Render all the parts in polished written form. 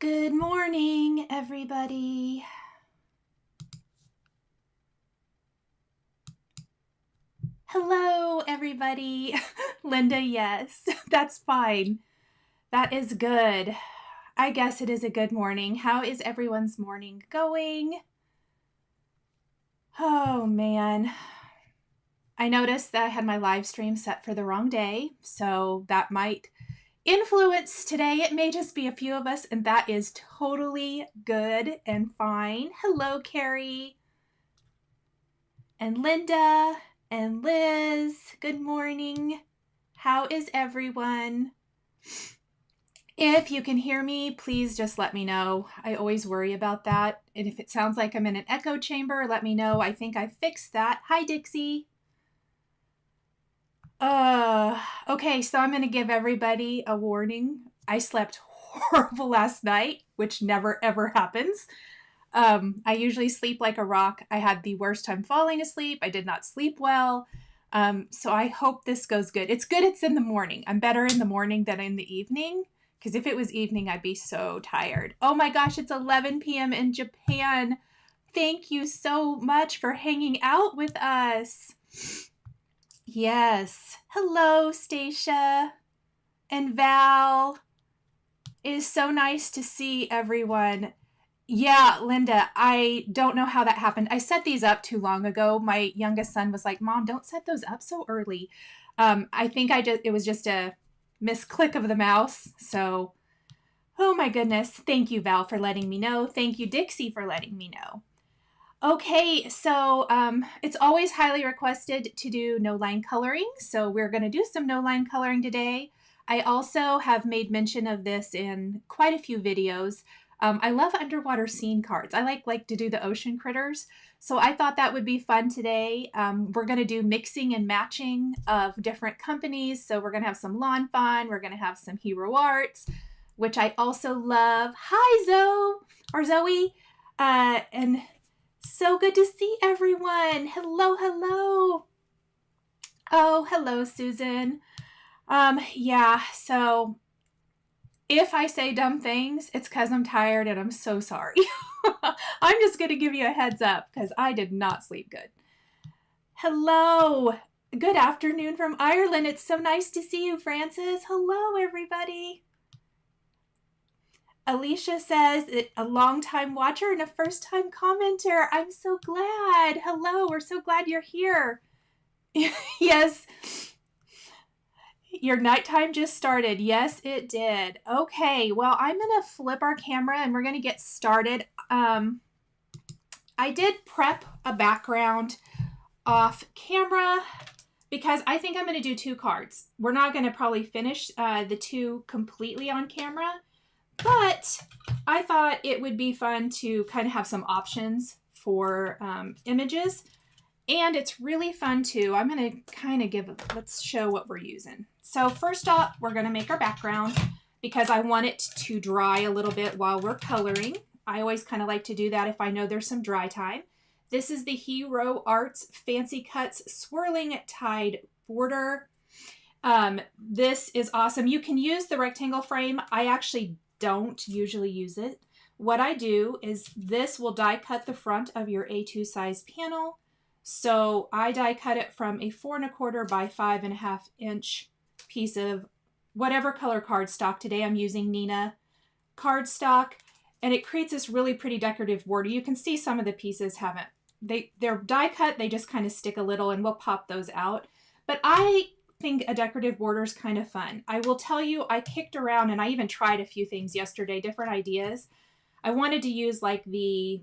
Good morning, everybody. Hello, everybody. Linda, yes, that's fine. That is good. I guess it is a good morning. How is everyone's morning going? Oh, man. I noticed that I had my live stream set for the wrong day, so that might influence today. It may just be a few of us, and that is totally good and fine. Hello, Carrie and Linda and Liz. Good morning. How is everyone? If you can hear me, please just let me know. I always worry about that. And if it sounds like I'm in an echo chamber, let me know. I think I fixed that. Hi, Dixie. Okay, so I'm going to give everybody a warning. I slept horrible last night, which never ever happens. I usually sleep like a rock. I had the worst time falling asleep. I did not sleep well. So I hope this goes good. It's good it's in the morning. I'm better in the morning than in the evening, because if it was evening, I'd be so tired. Oh my gosh, it's 11 p.m. in Japan. Thank you so much for hanging out with us. Yes. Hello, Stacia and Val. It is so nice to see everyone. Yeah, Linda, I don't know how that happened. I set these up too long ago. My youngest son was like, Mom, don't set those up so early. I think it was just a misclick of the mouse. So, oh my goodness. Thank you, Val, for letting me know. Thank you, Dixie, for letting me know. Okay, so it's always highly requested to do no-line coloring. So we're going to do some no-line coloring today. I also have made mention of this in quite a few videos. I love underwater scene cards. I like to do the ocean critters. So I thought that would be fun today. We're going to do mixing and matching of different companies. So we're going to have some Lawn Fawn. We're going to have some Hero Arts, which I also love. Hi, Zoe. And so good to see everyone. Hello, hello. Oh, hello, Susan. Yeah, so if I say dumb things, it's because I'm tired and I'm so sorry. I'm just going to give you a heads up because I did not sleep good. Hello. Good afternoon from Ireland. It's so nice to see you, Francis. Hello, everybody. Alicia says, a long-time watcher and a first-time commenter. I'm so glad. Hello, we're so glad you're here. Yes. Your nighttime just started. Yes, it did. Okay, well, I'm going to flip our camera and we're going to get started. I did prep a background off camera because I think I'm going to do two cards. We're not going to probably finish the two completely on camera, but I thought it would be fun to kind of have some options for images. And it's really fun too. I'm going to kind of let's show what we're using. So first off, we're going to make our background because I want it to dry a little bit while we're coloring. I always kind of like to do that if I know there's some dry time. This is the Hero Arts Fancy Cuts Swirling Tide Border. This is awesome. You can use the rectangle frame. I actually don't usually use it. What I do is this will die cut the front of your A2 size panel. So I die cut it from a 4 1/4 by 5.5 inch piece of whatever color cardstock. Today I'm using Nina cardstock, and it creates this really pretty decorative border. You can see some of the pieces they're die cut, they just kind of stick a little, and we'll pop those out. But I think a decorative border is kind of fun. I will tell you, I kicked around and I even tried a few things yesterday, different ideas. I wanted to use like the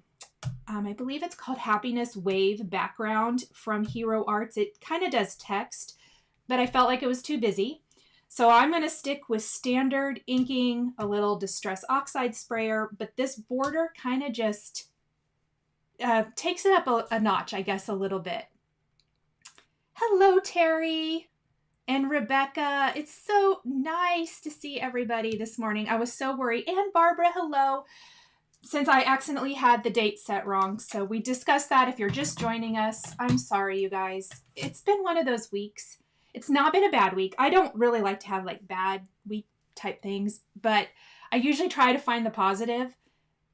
I believe it's called Happiness Wave background from Hero Arts. It kind of does text, but I felt like it was too busy. So I'm going to stick with standard inking, a little Distress Oxide sprayer, but this border kind of just takes it up a notch, I guess, a little bit. Hello, Terry and Rebecca. It's so nice to see everybody this morning. I was so worried. And Barbara, hello. Since I accidentally had the date set wrong. So we discussed that. If you're just joining us, I'm sorry, you guys. It's been one of those weeks. It's not been a bad week. I don't really like to have like bad week type things, but I usually try to find the positive,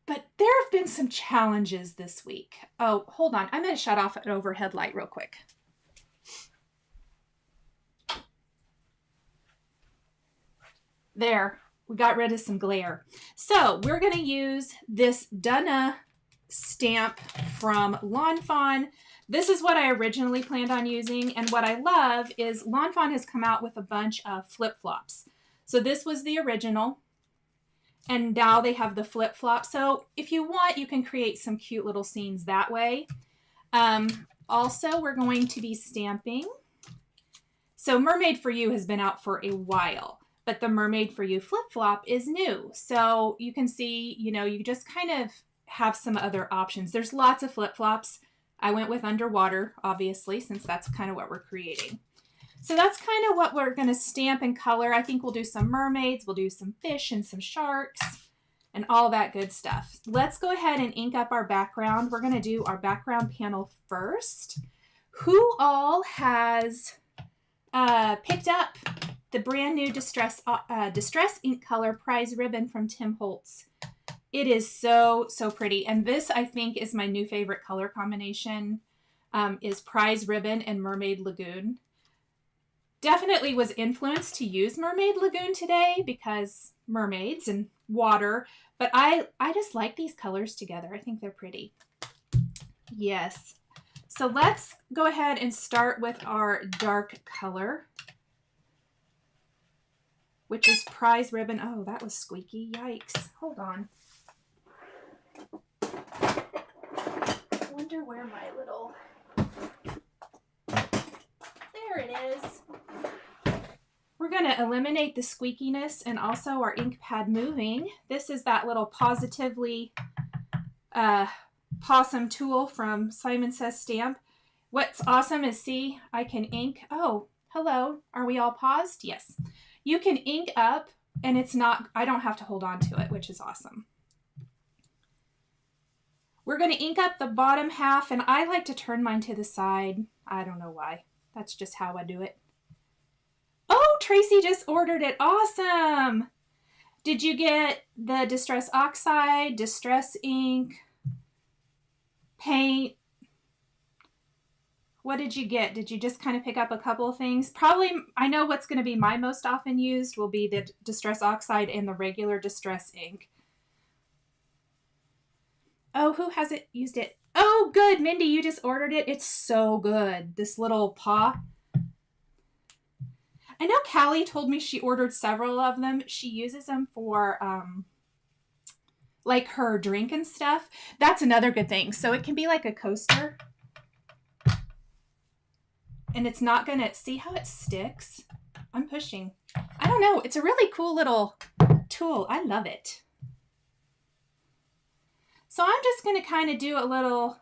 but there have been some challenges this week. Oh, hold on. I'm going to shut off an overhead light real quick. There, we got rid of some glare. So we're going to use this Duh-nuh stamp from Lawn Fawn. This is what I originally planned on using, and what I love is Lawn Fawn has come out with a bunch of flip-flops. So this was the original, and now they have the flip-flop. So if you want, you can create some cute little scenes that way. Also, we're going to be stamping. So Mermaid for You has been out for a while, but the Mermaid for You flip-flop is new. So you can see, you know, you just kind of have some other options. There's lots of flip-flops. I went with underwater, obviously, since that's kind of what we're creating. So that's kind of what we're going to stamp and color. I think we'll do some mermaids, we'll do some fish and some sharks and all that good stuff. Let's go ahead and ink up our background. We're going to do our background panel first. Who all has picked up the brand new Distress ink color prize ribbon from Tim Holtz? It is so, so pretty. And this, I think, is my new favorite color combination, is Prize Ribbon and Mermaid Lagoon. Definitely was influenced to use Mermaid Lagoon today because mermaids and water, but I just like these colors together. I think they're pretty. Yes. So let's go ahead and start with our dark color, which is Prize Ribbon. Oh, that was squeaky. Yikes. Hold on. I wonder where my little... There it is. We're going to eliminate the squeakiness and also our ink pad moving. This is that little Positively possum tool from Simon Says Stamp. What's awesome is, see, I can ink. Oh, hello. Are we all paused? Yes. You can ink up and it's not, I don't have to hold on to it, which is awesome. We're going to ink up the bottom half, and I like to turn mine to the side. I don't know why. That's just how I do it. Oh, Tracy just ordered it. Awesome. Did you get the Distress Oxide, Distress Ink, paint? What did you get? Did you just kind of pick up a couple of things? Probably, I know what's going to be my most often used will be the Distress Oxide and the regular Distress Ink. Oh, who hasn't used it? Oh, good. Mindy, you just ordered it. It's so good. This little paw. I know Callie told me she ordered several of them. She uses them for like her drink and stuff. That's another good thing. So it can be like a coaster. And it's not going to, see how it sticks? I'm pushing. I don't know. It's a really cool little tool. I love it. So I'm just going to kind of do a little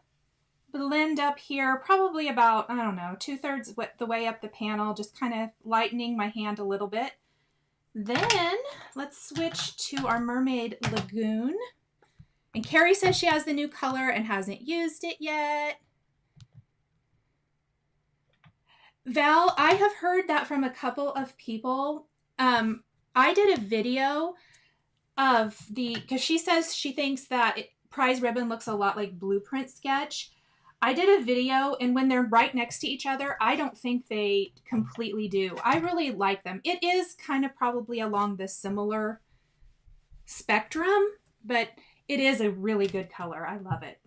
blend up here, probably about, I don't know, 2/3 the way up the panel, just kind of lightening my hand a little bit. Then let's switch to our Mermaid Lagoon. And Carrie says she has the new color and hasn't used it yet. Val, I have heard that from a couple of people. I did a video of because she says she thinks that Prize Ribbon looks a lot like Blueprint Sketch. I did a video, and when they're right next to each other, I don't think they completely do. I really like them. It is kind of probably along the similar spectrum, but it is a really good color. I love it.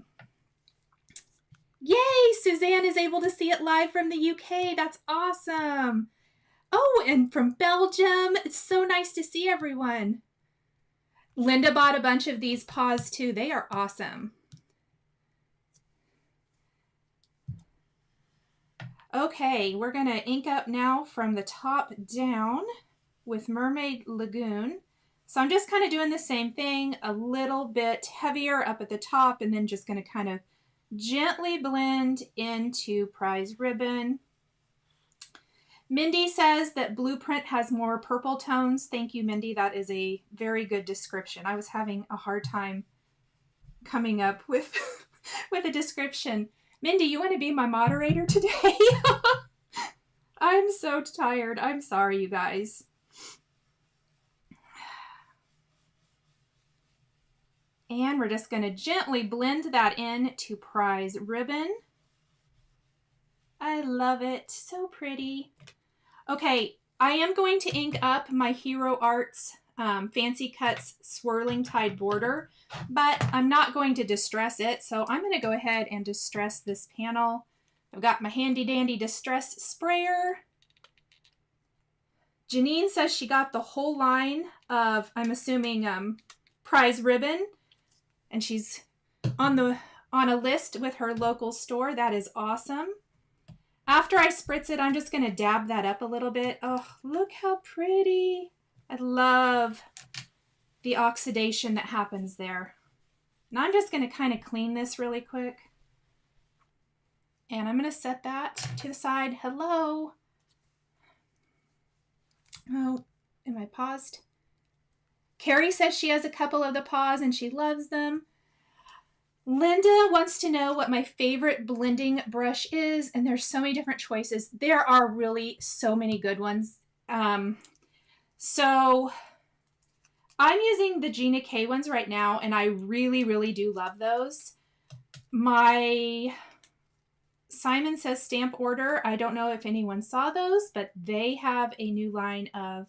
Yay! Suzanne is able to see it live from the UK. That's awesome. Oh, and from Belgium. It's so nice to see everyone. Linda bought a bunch of these paws too. They are awesome. Okay, we're going to ink up now from the top down with Mermaid Lagoon. So I'm just kind of doing the same thing, a little bit heavier up at the top, and then just going to kind of gently blend into Prize Ribbon. Mindy says that Blueprint has more purple tones. Thank you, Mindy. That is a very good description. I was having a hard time coming up with, with a description. Mindy, you want to be my moderator today? I'm so tired. I'm sorry, you guys. And we're just going to gently blend that in to prize ribbon. I love it. So pretty. Okay, I am going to ink up my Hero Arts Fancy Cuts Swirling Tide border, but I'm not going to distress it, so I'm going to go ahead and distress this panel. I've got my handy dandy distress sprayer. Janine says she got the whole line of, I'm assuming, prize ribbon, and she's on a list with her local store. That is awesome. After I spritz it, I'm just going to dab that up a little bit. Oh, look how pretty. I love the oxidation that happens there. And I'm just going to kind of clean this really quick. And I'm going to set that to the side. Hello. Oh, am I paused? Carrie says she has a couple of the paws and she loves them. Linda wants to know what my favorite blending brush is, and there's so many different choices. There are really so many good ones. So I'm using the Gina K ones right now, and I really, really do love those. My Simon Says stamp order, I don't know if anyone saw those, but they have a new line of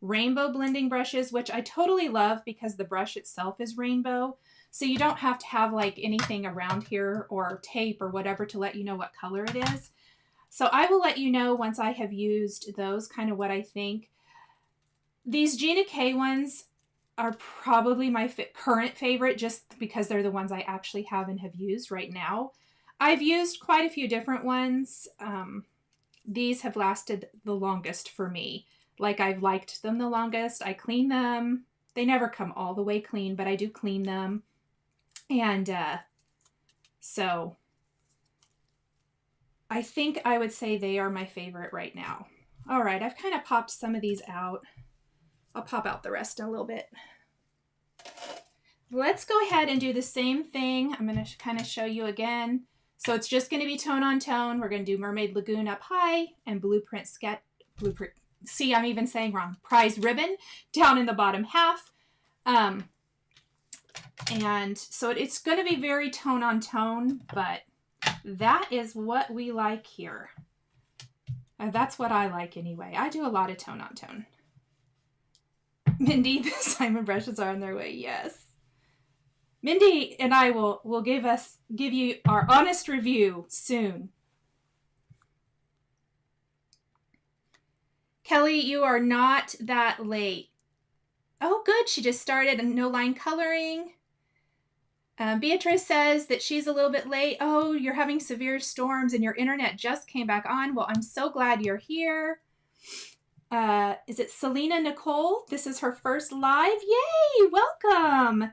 rainbow blending brushes, which I totally love because the brush itself is rainbow. So you don't have to have like anything around here or tape or whatever to let you know what color it is. So I will let you know once I have used those, kind of what I think. These Gina K ones are probably my current favorite just because they're the ones I actually have and have used right now. I've used quite a few different ones. These have lasted the longest for me. Like, I've liked them the longest. I clean them. They never come all the way clean, but I do clean them. And so I think I would say they are my favorite right now. All right, I've kind of popped some of these out. I'll pop out the rest in a little bit. Let's go ahead and do the same thing. I'm going to kind of show you again. So it's just going to be tone on tone. We're going to do Mermaid Lagoon up high and Blueprint. See, I'm even saying wrong. Prize Ribbon down in the bottom half. And so it's going to be very tone on tone, but that is what we like here. That's what I like anyway. I do a lot of tone on tone. Mindy, the Simon brushes are on their way. Yes. Mindy and I will give you our honest review soon. Kelly, you are not that late. Oh, good. She just started no line coloring. Beatrice says that she's a little bit late. Oh, you're having severe storms and your internet just came back on. Well, I'm so glad you're here. Is it Selena Nichol? This is her first live. Yay! Welcome.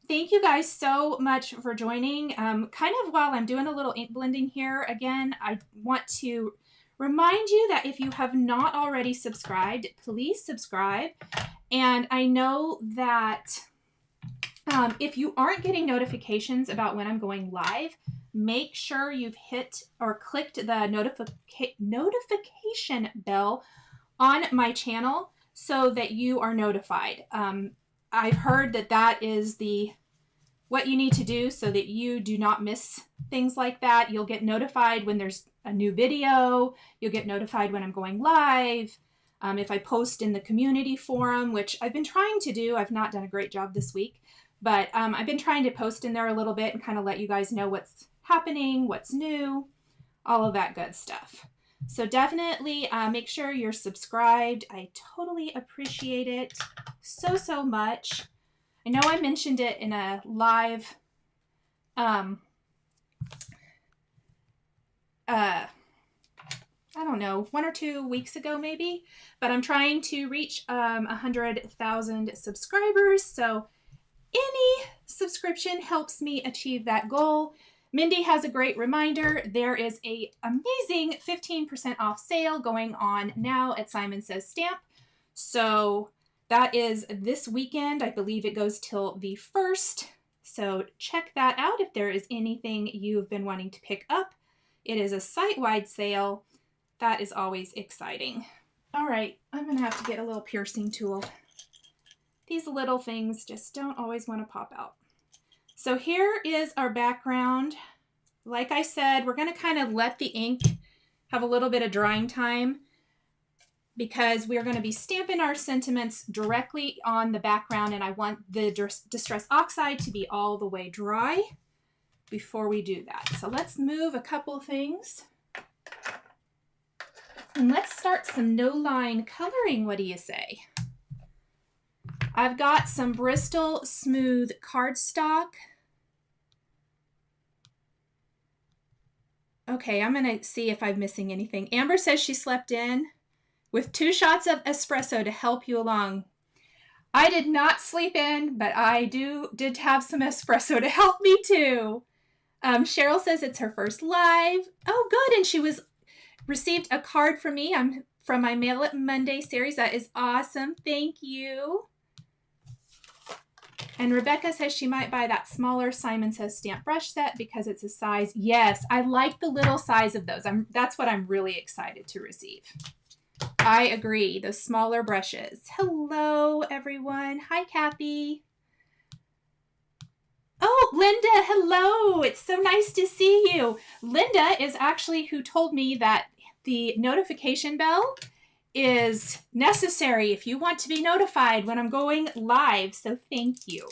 Thank you guys so much for joining. Kind of while I'm doing a little ink blending here, again, I want to remind you that if you have not already subscribed, please subscribe. And I know that if you aren't getting notifications about when I'm going live, make sure you've hit or clicked the notification bell on my channel so that you are notified. I've heard that that is what you need to do so that you do not miss things like that. You'll get notified when there's a new video. You'll get notified when I'm going live. If I post in the community forum, which I've been trying to do. I've not done a great job this week, but I've been trying to post in there a little bit and kind of let you guys know what's happening, what's new, all of that good stuff. So definitely make sure you're subscribed. I totally appreciate it so, so much. I know I mentioned it in a live, I don't know, 1 or 2 weeks ago maybe, but I'm trying to reach 100,000 subscribers. So any subscription helps me achieve that goal. Mindy has a great reminder. There is a amazing 15% off sale going on now at Simon Says Stamp. So that is this weekend. I believe it goes till the 1st. So check that out if there is anything you've been wanting to pick up. It is a site-wide sale. That is always exciting. All right, I'm going to have to get a little piercing tool. These little things just don't always want to pop out. So here is our background. Like I said, we're going to kind of let the ink have a little bit of drying time because we're going to be stamping our sentiments directly on the background, and I want the Distress Oxide to be all the way dry before we do that. So let's move a couple things. And let's start some no-line coloring. What do you say? I've got some Bristol Smooth cardstock. Okay, I'm going to see if I'm missing anything. Amber says she slept in with 2 shots of espresso to help you along. I did not sleep in, but I did have some espresso to help me too. Cheryl says it's her first live. Oh, good. And she received a card from me. I'm from my Mail It Monday series. That is awesome. Thank you. And Rebecca says she might buy that smaller Simon Says stamp brush set because it's a size. Yes, I like the little size of those. That's what I'm really excited to receive. I agree. Those smaller brushes. Hello, everyone. Hi, Kathy. Oh, Linda, hello. It's so nice to see you. Linda is actually who told me that the notification bell is necessary if you want to be notified when I'm going live. So thank you.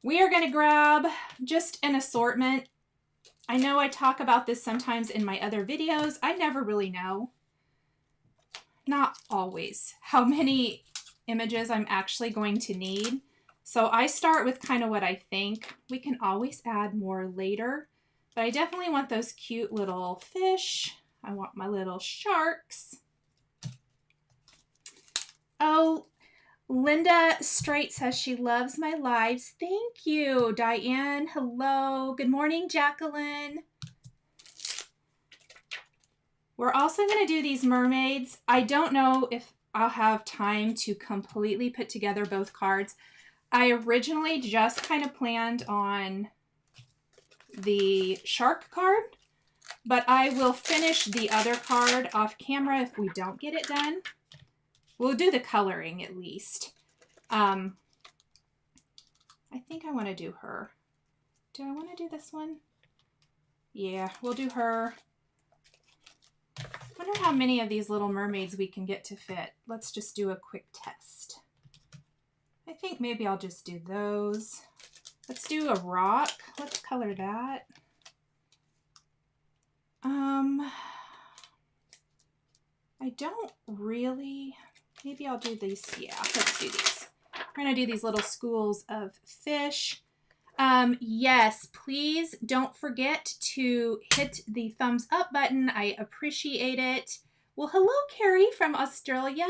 We are going to grab just an assortment. I know I talk about this sometimes in my other videos. I never really know, not always, how many images I'm actually going to need. So I start with kind of what I think. We can always add more later, but I definitely want those cute little fish. I want my little sharks. Oh, Linda Straight says she loves my lives. Thank you. Diane, hello. Good morning, Jacqueline. We're also going to do these mermaids. I don't know if I'll have time to completely put together both cards. I originally just kind of planned on the shark card, but I will finish the other card off camera if we don't get it done. We'll do the coloring at least. I think I want to do her. Do I want to do this one? Yeah, we'll do her. I wonder how many of these little mermaids we can get to fit. Let's just do a quick test. I think maybe I'll just do those. Let's do a rock. Let's color that. I don't really, maybe I'll do these. Yeah, let's do these. We're going to do these little schools of fish. Yes, please don't forget to hit the thumbs up button. I appreciate it. Well, hello, Carrie from Australia.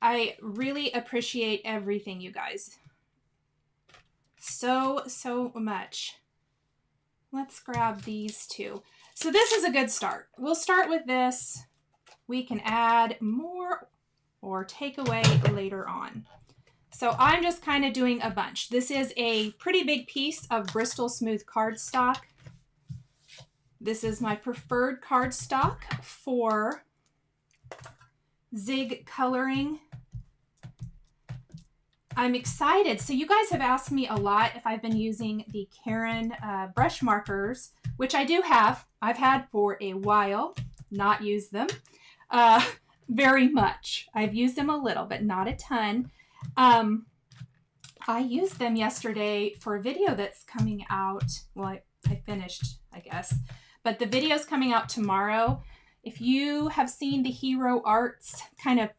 I really appreciate everything, you guys. So much. Let's grab these two. So this is a good start. We'll start with this. We can add more or take away later on. So I'm just kind of doing a bunch. This is a pretty big piece of Bristol Smooth cardstock. This is my preferred cardstock for zig coloring. I'm excited. So you guys have asked me a lot if I've been using the Karen brush markers, which I do have. I've had for a while, not used them very much. I've used them a little, but not a ton. I used them yesterday for a video that's coming out. Well, I finished, I guess, but the video's coming out tomorrow. If you have seen the Hero Arts kind of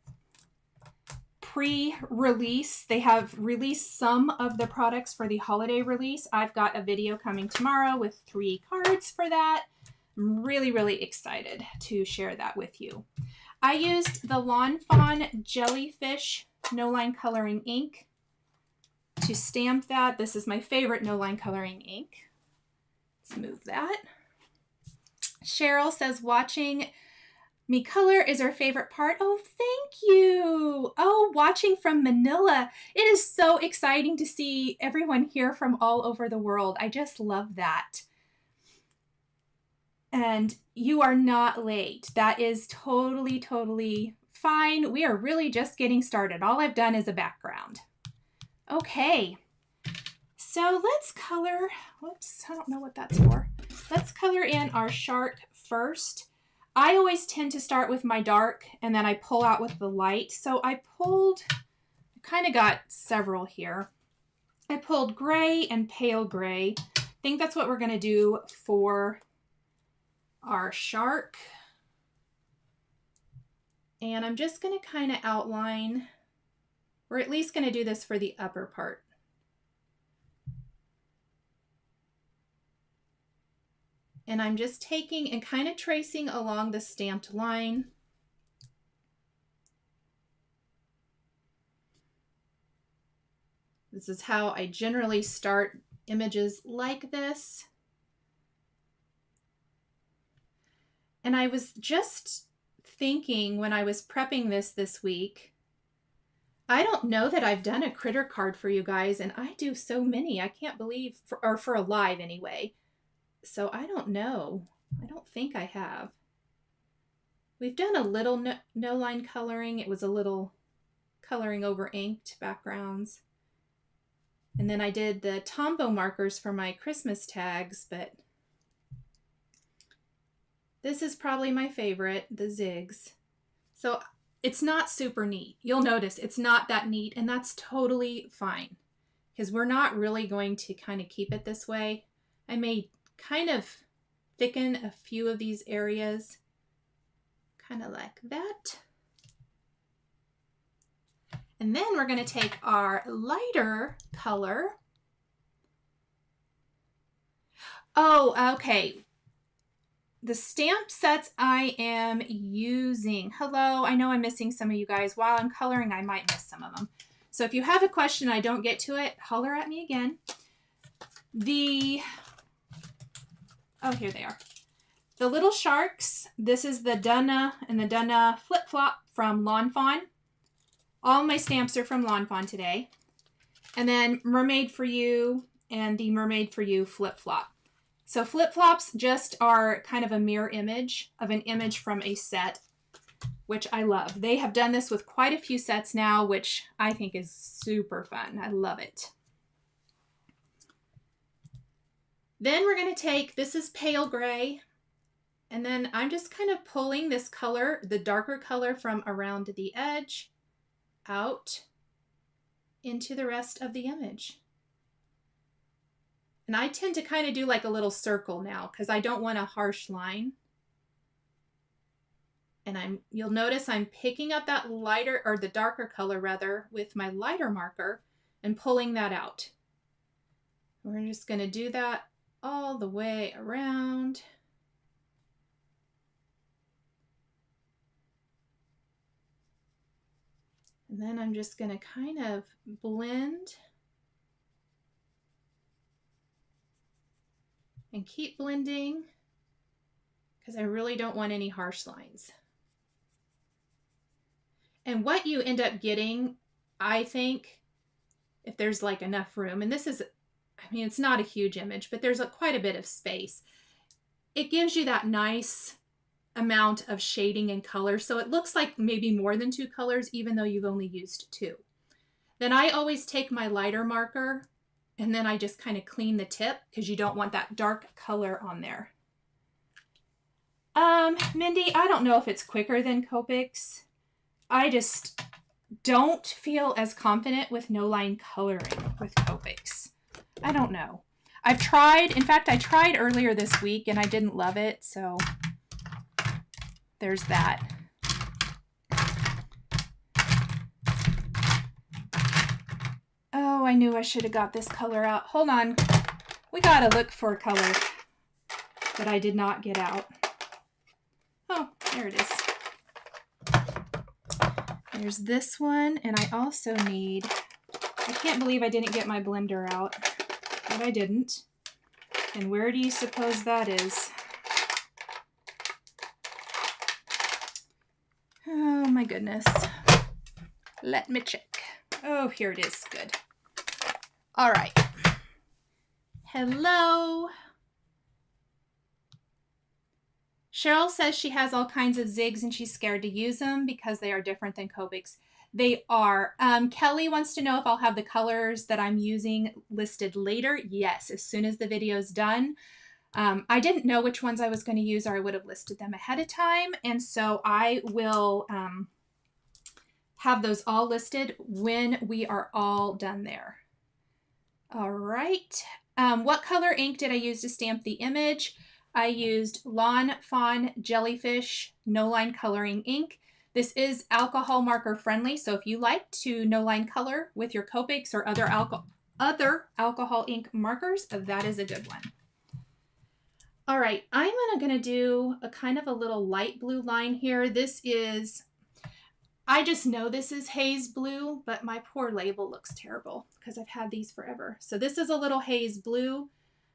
pre-release, they have released some of the products for the holiday release. I've got a video coming tomorrow with 3 cards for that. I'm really excited to share that with you. I used the Lawn Fawn Jellyfish No Line Coloring ink to stamp that. This is my favorite no line coloring ink. Let's move that. Cheryl says watching me color is her favorite part. Oh, thank you. Oh, watching from Manila. It is so exciting to see everyone here from all over the world. I just love that. And you are not late. That is totally fine. We are really just getting started. All I've done is a background. Okay, so let's color, whoops, I don't know what that's for. Let's color in our shark first. I always tend to start with my dark and then I pull out with the light. So I kind of got several here. I pulled gray and pale gray. I think that's what we're going to do for our shark. And I'm just going to kind of outline, we're at least going to do this for the upper part. And I'm just taking and kind of tracing along the stamped line. This is how I generally start images like this. And I was just thinking when I was prepping this week, I don't know that I've done a critter card for you guys, and I do so many. I can't believe, for a live anyway. So I don't know. I don't think I have. We've done a little no line coloring. It was a little coloring over inked backgrounds. And then I did the Tombow markers for my Christmas tags, but this is probably my favorite, the zigs. So it's not super neat. You'll notice it's not that neat, and that's totally fine because we're not really going to kind of keep it this way. I may kind of thicken a few of these areas, kind of like that. And then we're going to take our lighter color. Oh, okay. The stamp sets I am using. Hello, I know I'm missing some of you guys. While I'm coloring, I might miss some of them. So if you have a question and I don't get to it, holler at me again. Oh, here they are. The little sharks. This is the Duh-nuh and the Duh-nuh flip-flop from Lawn Fawn. All my stamps are from Lawn Fawn today. And then Mermaid for You and the Mermaid for You flip-flop. So flip-flops just are kind of a mirror image of an image from a set, which I love. They have done this with quite a few sets now, which I think is super fun. I love it. Then we're going to take, this is pale gray, and then I'm just kind of pulling this color, the darker color from around the edge, out into the rest of the image. And I tend to kind of do like a little circle now because I don't want a harsh line. And you'll notice I'm picking up that lighter, or the darker color rather, with my lighter marker and pulling that out. We're just going to do that all the way around. And then I'm just going to kind of blend and keep blending because I really don't want any harsh lines. And what you end up getting, I think, if there's like enough room, and this is, I mean, it's not a huge image, but there's quite a bit of space. It gives you that nice amount of shading and color. So it looks like maybe more than 2 colors, even though you've only used 2. Then I always take my lighter marker and then I just kind of clean the tip because you don't want that dark color on there. Mindy, I don't know if it's quicker than Copics. I just don't feel as confident with no line coloring with Copics. I don't know. I've tried, in fact, I tried earlier this week and I didn't love it, so there's that. Oh, I knew I should have got this color out. Hold on. We gotta look for a color that I did not get out. Oh, there it is. There's this one, and I also need, I can't believe I didn't get my blender out, but I didn't. And where do you suppose that is? Oh my goodness. Let me check. Oh, here it is. Good. All right. Hello. Cheryl says she has all kinds of zigs and she's scared to use them because they are different than Copics. They are. Kelly wants to know if I'll have the colors that I'm using listed later. Yes, as soon as the video is done. I didn't know which ones I was going to use, or I would have listed them ahead of time. And so I will have those all listed when we are all done there. All right. What color ink did I use to stamp the image? I used Lawn Fawn Jellyfish No Line Coloring Ink. This is alcohol marker friendly, so if you like to no line color with your Copics or other alcohol ink markers, that is a good one. All right, I'm going to do a kind of a little light blue line here. This is, I just know this is haze blue, but my poor label looks terrible because I've had these forever. So this is a little haze blue.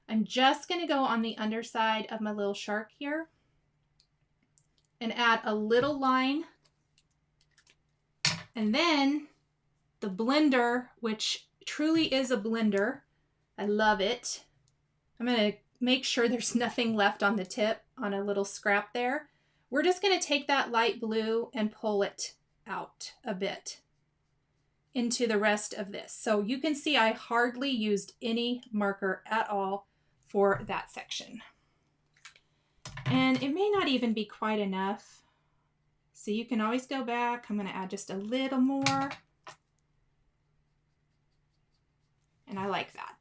I'm just going to go on the underside of my little shark here and add a little line. And then the blender, which truly is a blender. I love it. I'm going to make sure there's nothing left on the tip on a little scrap there. We're just going to take that light blue and pull it out a bit into the rest of this. So you can see I hardly used any marker at all for that section. And it may not even be quite enough. So you can always go back. I'm going to add just a little more. And I like that.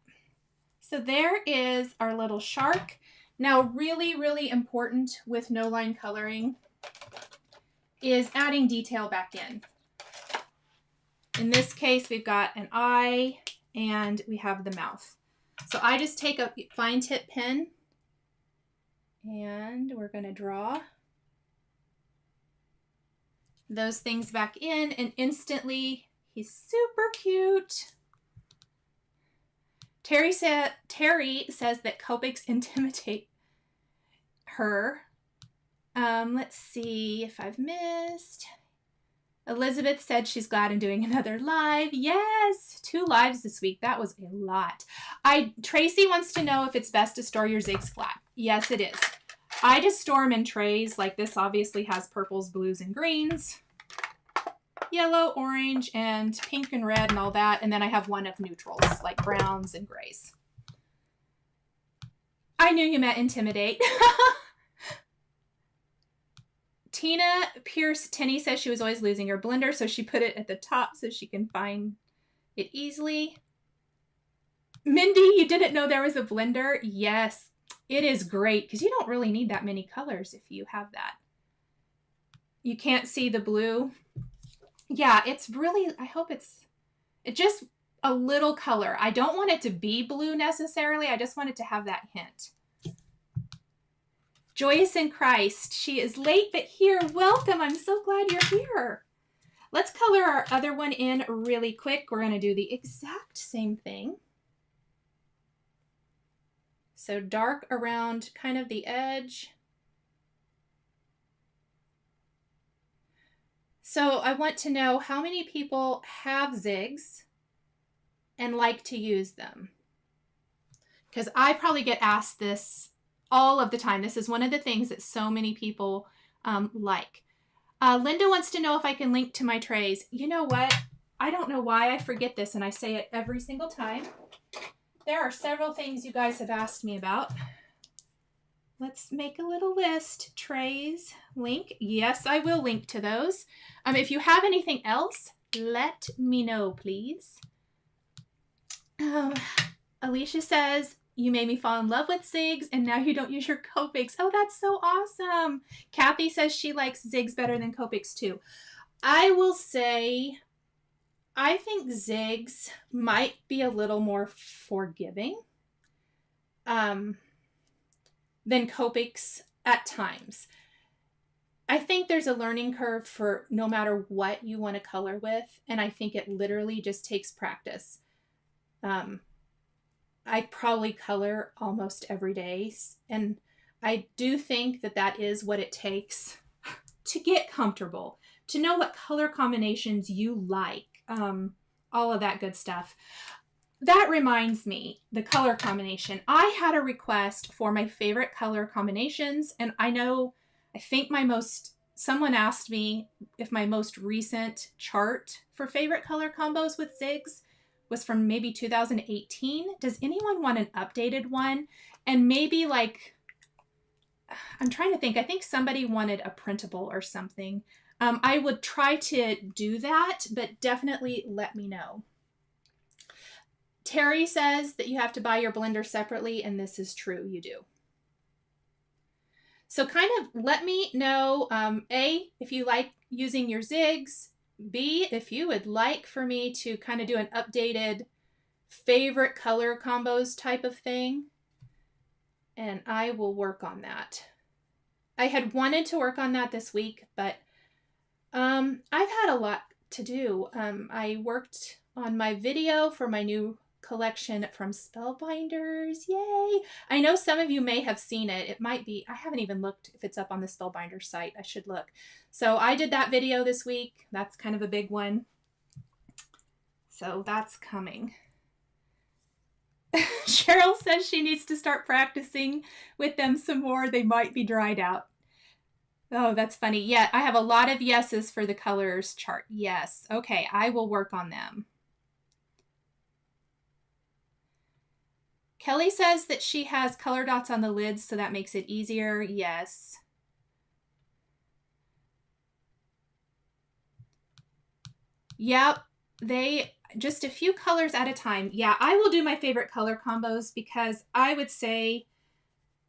So there is our little shark. Now, really, really important with no line coloring is adding detail back in. In this case, we've got an eye and we have the mouth. So I just take a fine tip pen and we're going to draw those things back in, and instantly he's super cute. Terry says that Copics intimidate her. Let's see if I've missed. Elizabeth said she's glad I'm doing another live. Yes, 2 lives this week. That was a lot. Tracy wants to know if it's best to store your zigs flat. Yes, it is. I just store them in trays. Like this obviously has purples, blues, and greens. Yellow, orange, and pink and red and all that. And then I have one of neutrals, like browns and grays. I knew you meant intimidate. Tina Pierce Tenney says she was always losing her blender, so she put it at the top so she can find it easily. Mindy, you didn't know there was a blender? Yes, it is great because you don't really need that many colors if you have that. You can't see the blue. Yeah, it's really, I hope it's just a little color. I don't want it to be blue necessarily. I just want it to have that hint. Joyous in Christ. She is late, but here. Welcome. I'm so glad you're here. Let's color our other one in really quick. We're going to do the exact same thing. So dark around kind of the edge. So I want to know how many people have zigs and like to use them. Because I probably get asked this all of the time. This is one of the things that so many people like. Linda wants to know if I can link to my trays. You know what? I don't know why I forget this, and I say it every single time. There are several things you guys have asked me about. Let's make a little list. Trays, link. Yes, I will link to those. If you have anything else, let me know, please. Alicia says, you made me fall in love with zigs, and now you don't use your Copics. Oh, that's so awesome. Kathy says she likes zigs better than Copics too. I will say, I think zigs might be a little more forgiving than Copics at times. I think there's a learning curve for no matter what you want to color with, and I think it literally just takes practice. I probably color almost every day, and I do think that that is what it takes to get comfortable, to know what color combinations you like, all of that good stuff. That reminds me, the color combination. I had a request for my favorite color combinations, and I think my most someone asked me if my most recent chart for favorite color combos with zigs was from maybe 2018. Does anyone want an updated one? And maybe like, I'm trying to think, I think somebody wanted a printable or something. I would try to do that, but definitely let me know. Terry says that you have to buy your blender separately, and this is true, you do. So kind of let me know, A, if you like using your zigs, B, if you would like for me to kind of do an updated favorite color combos type of thing, and I will work on that. I had wanted to work on that this week, but I've had a lot to do. I worked on my video for my new collection from Spellbinders. Yay! I know some of you may have seen it. It might be, I haven't even looked if it's up on the Spellbinders site. I should look. So I did that video this week. That's kind of a big one. So that's coming. Cheryl says she needs to start practicing with them some more. They might be dried out. Oh, that's funny. Yeah, I have a lot of yeses for the colors chart. Yes. Okay, I will work on them. Kelly says that she has color dots on the lids, so that makes it easier. Yes. Yep, they just a few colors at a time. Yeah, I will do my favorite color combos because I would say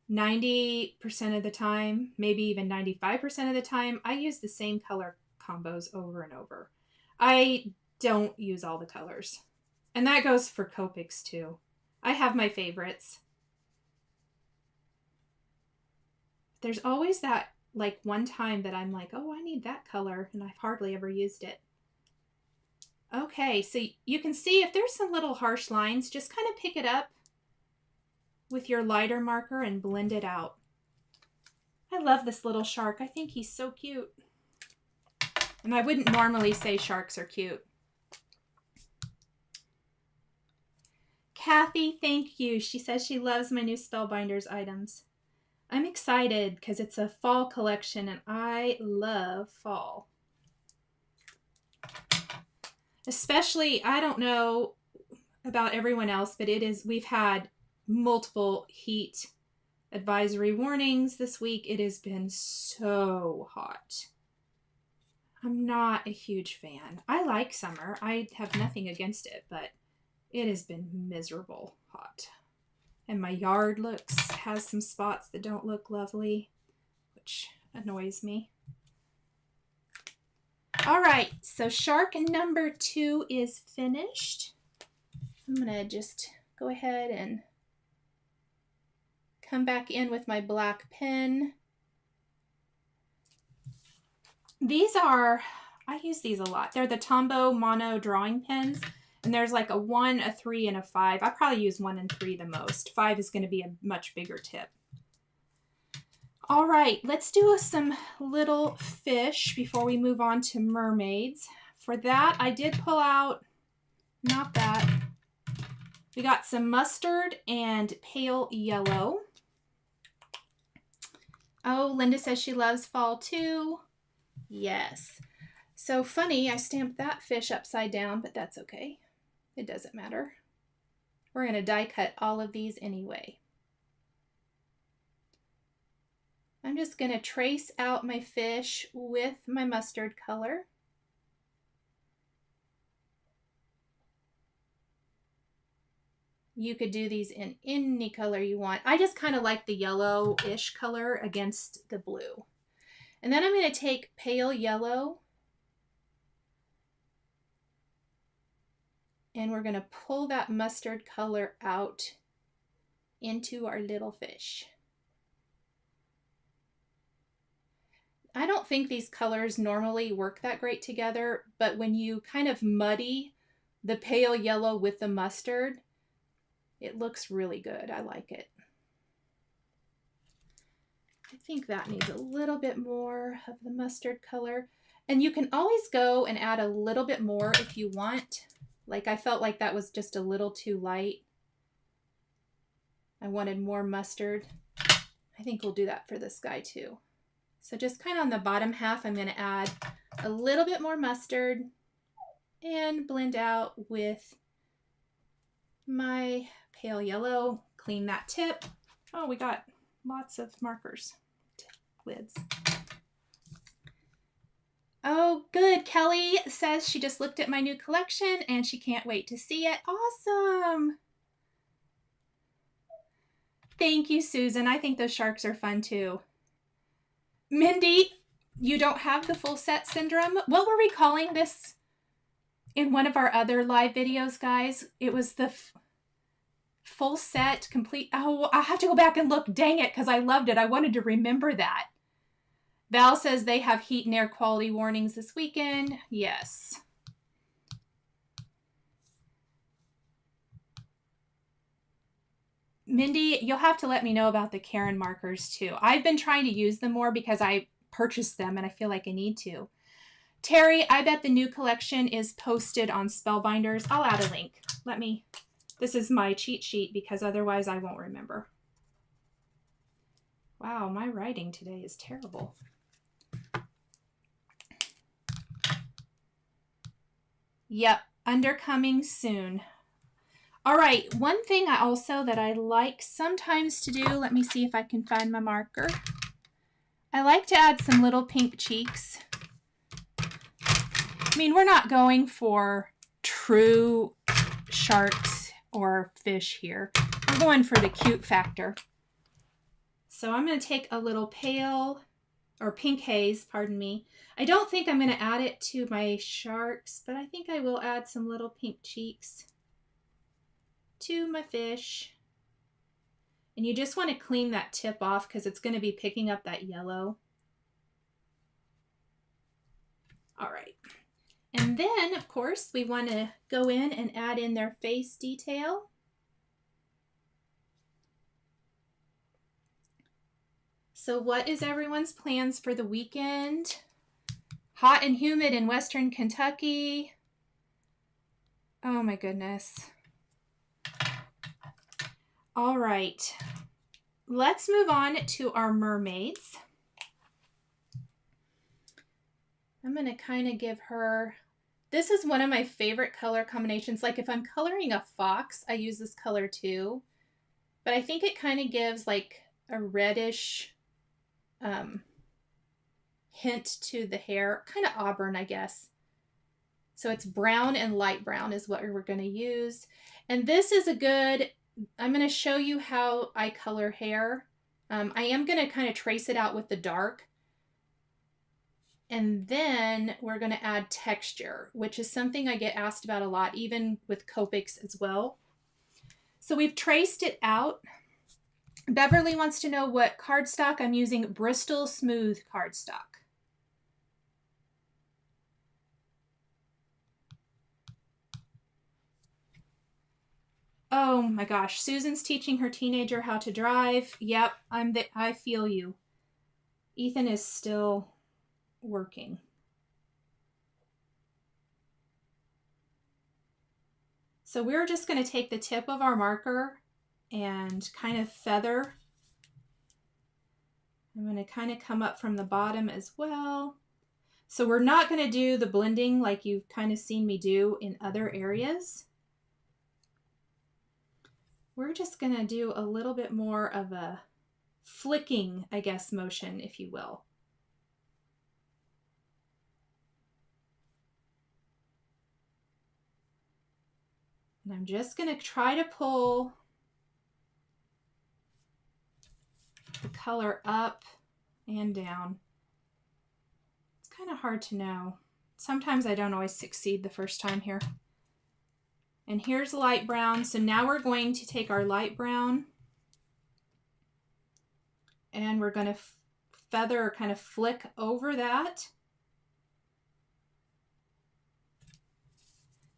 90% of the time, maybe even 95% of the time, I use the same color combos over and over. I don't use all the colors. And that goes for Copics too. I have my favorites. There's always that like one time that I'm like, oh, I need that color, and I've hardly ever used it. Okay, so you can see if there's some little harsh lines, just kind of pick it up with your lighter marker and blend it out. I love this little shark. I think he's so cute. And I wouldn't normally say sharks are cute. Kathy, thank you. She says she loves my new Spellbinders items. I'm excited because it's a fall collection and I love fall. Especially, I don't know about everyone else, but we've had multiple heat advisory warnings this week. It has been so hot. I'm not a huge fan. I like summer. I have nothing against it, but it has been miserable hot. And my yard has some spots that don't look lovely, which annoys me. All right, so shark number 2 is finished. I'm gonna just go ahead and come back in with my black pen. These are, I use these a lot. They're the Tombow Mono drawing pens. And there's like a 1, a 3, and a 5. I probably use 1 and 3 the most. 5 is going to be a much bigger tip. All right, let's do some little fish before we move on to mermaids. For that, I did pull out, not that. We got some mustard and pale yellow. Oh, Linda says she loves fall too. Yes. So funny, I stamped that fish upside down, but that's okay. It doesn't matter. We're going to die cut all of these anyway. I'm just going to trace out my fish with my mustard color. You could do these in any color you want. I just kind of like the yellowish color against the blue. And then I'm going to take pale yellow and we're going to pull that mustard color out into our little fish. I don't think these colors normally work that great together, but when you kind of muddy the pale yellow with the mustard, it looks really good. I like it. I think that needs a little bit more of the mustard color. And you can always go and add a little bit more if you want. Like I felt like that was just a little too light. I wanted more mustard. I think we'll do that for this guy too. So just kind of on the bottom half, I'm going to add a little bit more mustard and blend out with my pale yellow. Clean that tip. Oh, we got lots of markers. Lids. Oh, good. Kelly says she just looked at my new collection and she can't wait to see it. Awesome. Thank you, Susan. I think those sharks are fun too. Mindy, you don't have the full set syndrome. What were we calling this in one of our other live videos, guys? It was the full set complete. Oh, I have to go back and look. Dang it, because I loved it. I wanted to remember that. Val says they have heat and air quality warnings this weekend. Yes. Mindy, you'll have to let me know about the Karen markers too. I've been trying to use them more because I purchased them and I feel like I need to. Terry, I bet the new collection is posted on Spellbinders. I'll add a link. This is my cheat sheet because otherwise I won't remember. Wow, my writing today is terrible. Yep, undercoming soon. All right, one thing that I like sometimes to do, let me see if I can find my marker. I like to add some little pink cheeks. I mean, we're not going for true sharks or fish here. We're going for the cute factor. So I'm going to take a little pale or pink haze, pardon me. I don't think I'm going to add it to my sharks, but I think I will add some little pink cheeks to my fish. And you just want to clean that tip off because it's going to be picking up that yellow. All right. And then, of course, we want to go in and add in their face detail. So what is everyone's plans for the weekend? Hot and humid in Western Kentucky. Oh my goodness. All right, let's move on to our mermaids. I'm going to kind of give her, this is one of my favorite color combinations. Like if I'm coloring a fox, I use this color too. But I think it kind of gives like a reddish hint to the hair. Kind of auburn, I guess. So it's brown and light brown is what we're going to use. And this is a good... I'm going to show you how I color hair. I am going to kind of trace it out with the dark. And then we're going to add texture, which is something I get asked about a lot, even with Copics as well. So we've traced it out. Beverly wants to know what cardstock I'm using. Bristol Smooth cardstock. Oh my gosh, Susan's teaching her teenager how to drive. Yep, I feel you. Ethan is still working. So we're just going to take the tip of our marker and kind of feather. I'm going to kind of come up from the bottom as well. So we're not going to do the blending like you've kind of seen me do in other areas. We're just going to do a little bit more of a flicking, I guess, motion, if you will. And I'm just going to try to pull the color up and down. It's kind of hard to know. Sometimes I don't always succeed the first time here. And here's light brown. So now we're going to take our light brown and we're going to feather or kind of flick over that.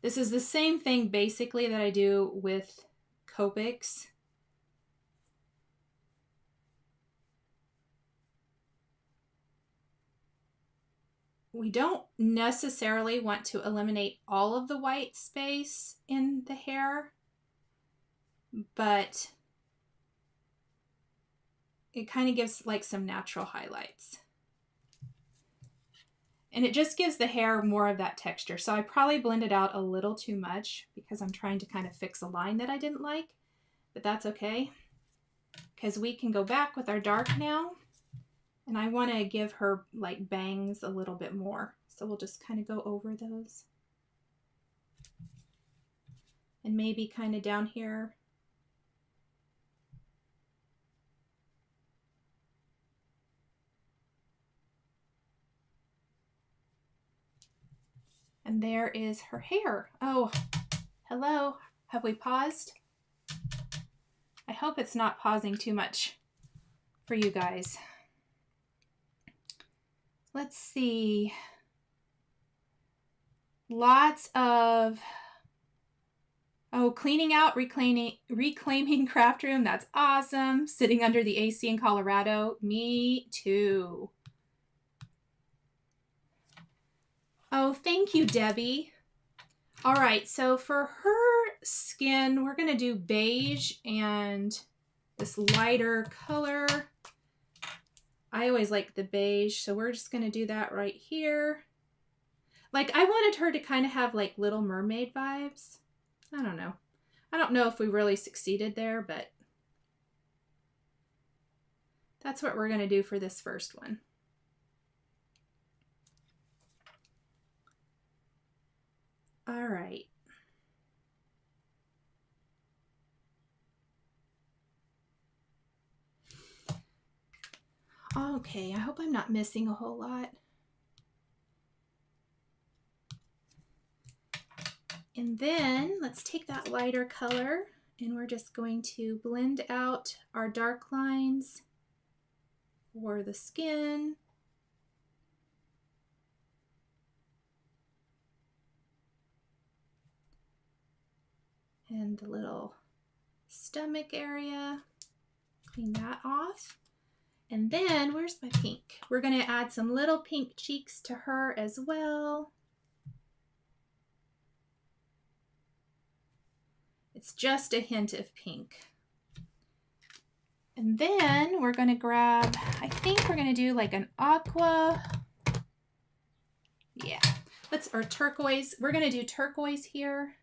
This is the same thing basically that I do with Copics. We don't necessarily want to eliminate all of the white space in the hair, but it kind of gives like some natural highlights. And it just gives the hair more of that texture. So I probably blended out a little too much because I'm trying to kind of fix a line that I didn't like. But that's okay, because we can go back with our dark now. And I want to give her like bangs a little bit more. So we'll just kind of go over those. And maybe kind of down here. And there is her hair. Oh, hello. Have we paused? I hope it's not pausing too much for you guys. Let's see. Lots of, oh, cleaning out, reclaiming craft room. That's awesome. Sitting under the AC in Colorado. Me too. Oh, thank you, Debbie. All right, so for her skin, we're going to do beige and this lighter color. I always like the beige, so we're just going to do that right here. Like, I wanted her to kind of have like Little Mermaid vibes. I don't know. I don't know if we really succeeded there, but that's what we're going to do for this first one. All right. Okay, I hope I'm not missing a whole lot. And then let's take that lighter color and we're just going to blend out our dark lines for the skin. And the little stomach area, clean that off. And then, where's my pink? We're going to add some little pink cheeks to her as well. It's just a hint of pink. And then we're going to grab, I think we're going to do like an aqua. Yeah, or turquoise. We're going to do turquoise here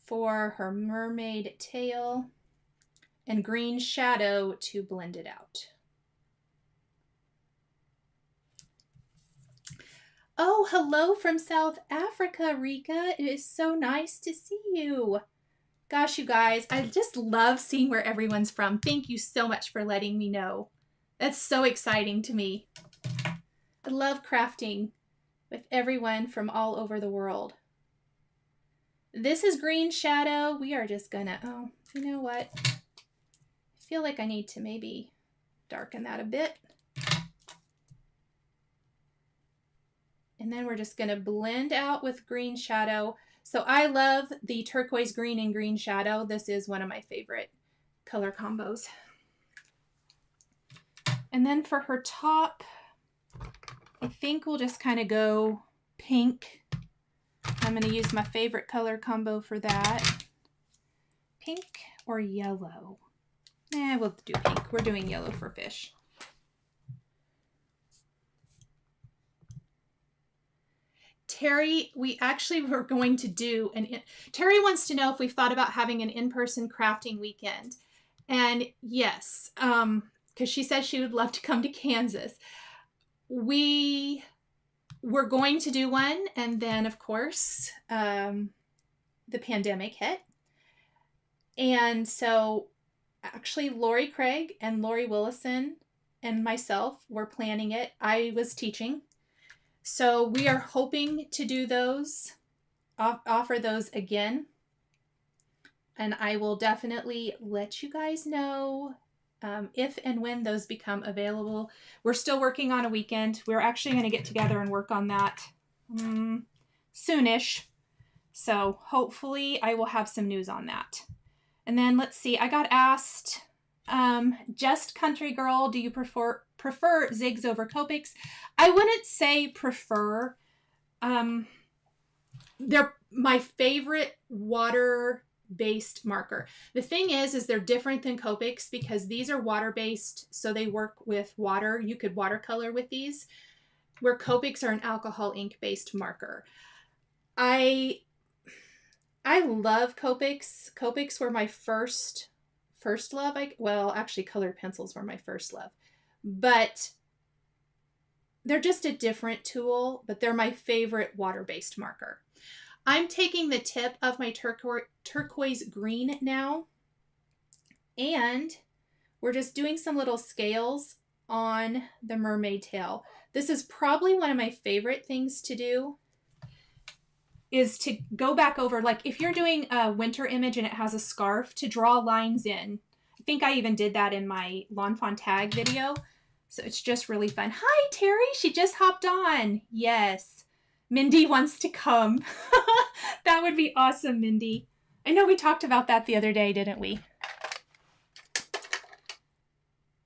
for her mermaid tail, and green shadow to blend it out. Oh, hello from South Africa, Rika. It is so nice to see you. Gosh, you guys, I just love seeing where everyone's from. Thank you so much for letting me know. That's so exciting to me. I love crafting with everyone from all over the world. This is green shadow. We are just gonna, oh, you know what? I feel like I need to maybe darken that a bit. And then we're just gonna blend out with green shadow. So I love the turquoise green and green shadow. This is one of my favorite color combos. And then for her top, I think we'll just kind of go pink. I'm going to use my favorite color combo for that. Pink or yellow? We'll do pink. We're doing yellow for fish. Terry, we actually were going to do Terry wants to know if we've thought about having an in-person crafting weekend. And yes, because she says she would love to come to Kansas. We were going to do one, and then of course the pandemic hit. And so actually Lori Craig and Lori Willison and myself were planning it. I was teaching. So we are hoping to do those, offer those again. And I will definitely let you guys know if and when those become available. We're still working on a weekend. We're actually going to get together and work on that soonish. So hopefully I will have some news on that. And then let's see, I got asked, Just Country Girl, do you prefer zigs over Copics? I wouldn't say prefer. They're my favorite water based marker. The thing is they're different than Copics because these are water-based, so they work with water. You could watercolor with these, where Copics are an alcohol ink-based marker. I love Copics. Copics were my first love. Well, actually, colored pencils were my first love. But they're just a different tool, but they're my favorite water-based marker. I'm taking the tip of my turquoise green now, and we're just doing some little scales on the mermaid tail. This is probably one of my favorite things to do, is to go back over, like if you're doing a winter image and it has a scarf, to draw lines in. I think I even did that in my Lawn Fawn tag video. So it's just really fun. Hi, Terry. She just hopped on. Yes. Mindy wants to come. That would be awesome, Mindy. I know we talked about that the other day, didn't we?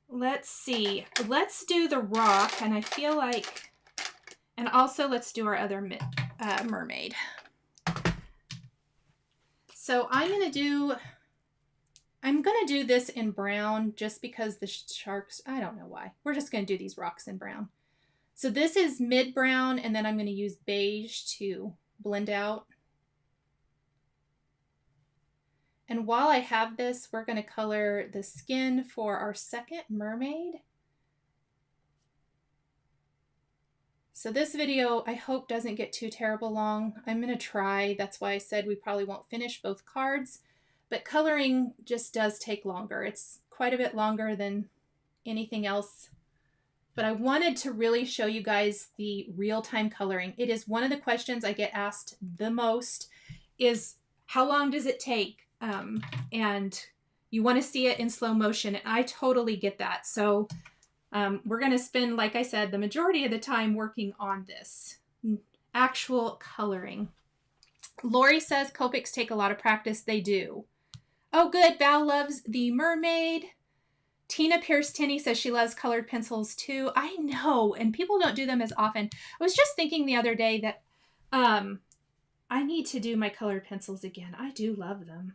Let's see. Let's do the rock, and I feel like, and also let's do our other mermaid. So I'm gonna do this in brown just because the sharks, I don't know why. We're just gonna do these rocks in brown. So this is mid brown, and then I'm gonna use beige to blend out. And while I have this, we're gonna color the skin for our second mermaid. So this video, I hope, doesn't get too terrible long. I'm gonna try. That's why I said we probably won't finish both cards, but coloring just does take longer. It's quite a bit longer than anything else. But I wanted to really show you guys the real-time coloring. It is one of the questions I get asked the most, is how long does it take? And you want to see it in slow motion, and I totally get that. So we're going to spend, like I said, the majority of the time working on this actual coloring. Lori says Copics take a lot of practice. They do. Oh, good. Val loves the mermaid. Tina Pierce-Tinney says she loves colored pencils too. I know, and people don't do them as often. I was just thinking the other day that I need to do my colored pencils again. I do love them.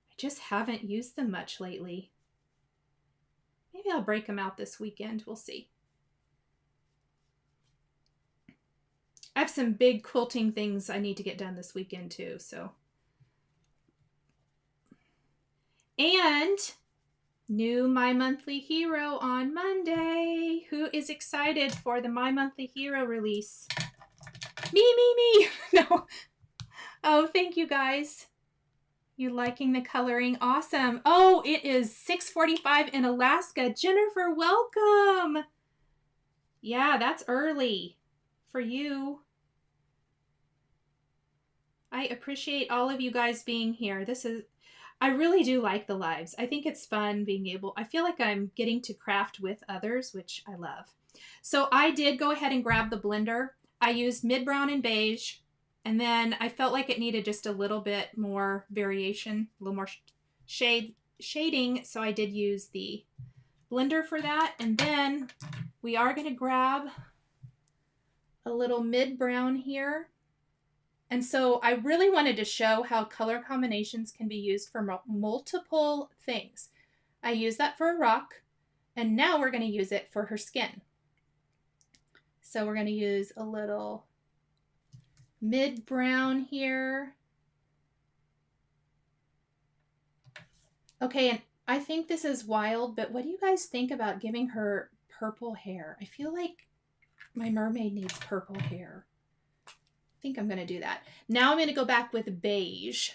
I just haven't used them much lately. Maybe I'll break them out this weekend. We'll see. I have some big quilting things I need to get done this weekend too, so. And new My Monthly Hero on Monday. Who is excited for the My Monthly Hero release? Me. No. Oh, thank you guys. You liking the coloring? Awesome. Oh, it is 6:45 in Alaska. Jennifer, welcome. Yeah, that's early for you. I appreciate all of you guys being here. I really do like the lives. I think it's fun being able, I feel like I'm getting to craft with others, which I love. So I did go ahead and grab the blender. I used mid brown and beige, and then I felt like it needed just a little bit more variation, a little more shading. So I did use the blender for that. And then we are going to grab a little mid brown here. And so I really wanted to show how color combinations can be used for multiple things. I used that for a rock, and now we're going to use it for her skin. So we're going to use a little mid brown here. Okay, and I think this is wild, but what do you guys think about giving her purple hair? I feel like my mermaid needs purple hair. I think I'm going to do that. Now I'm going to go back with beige.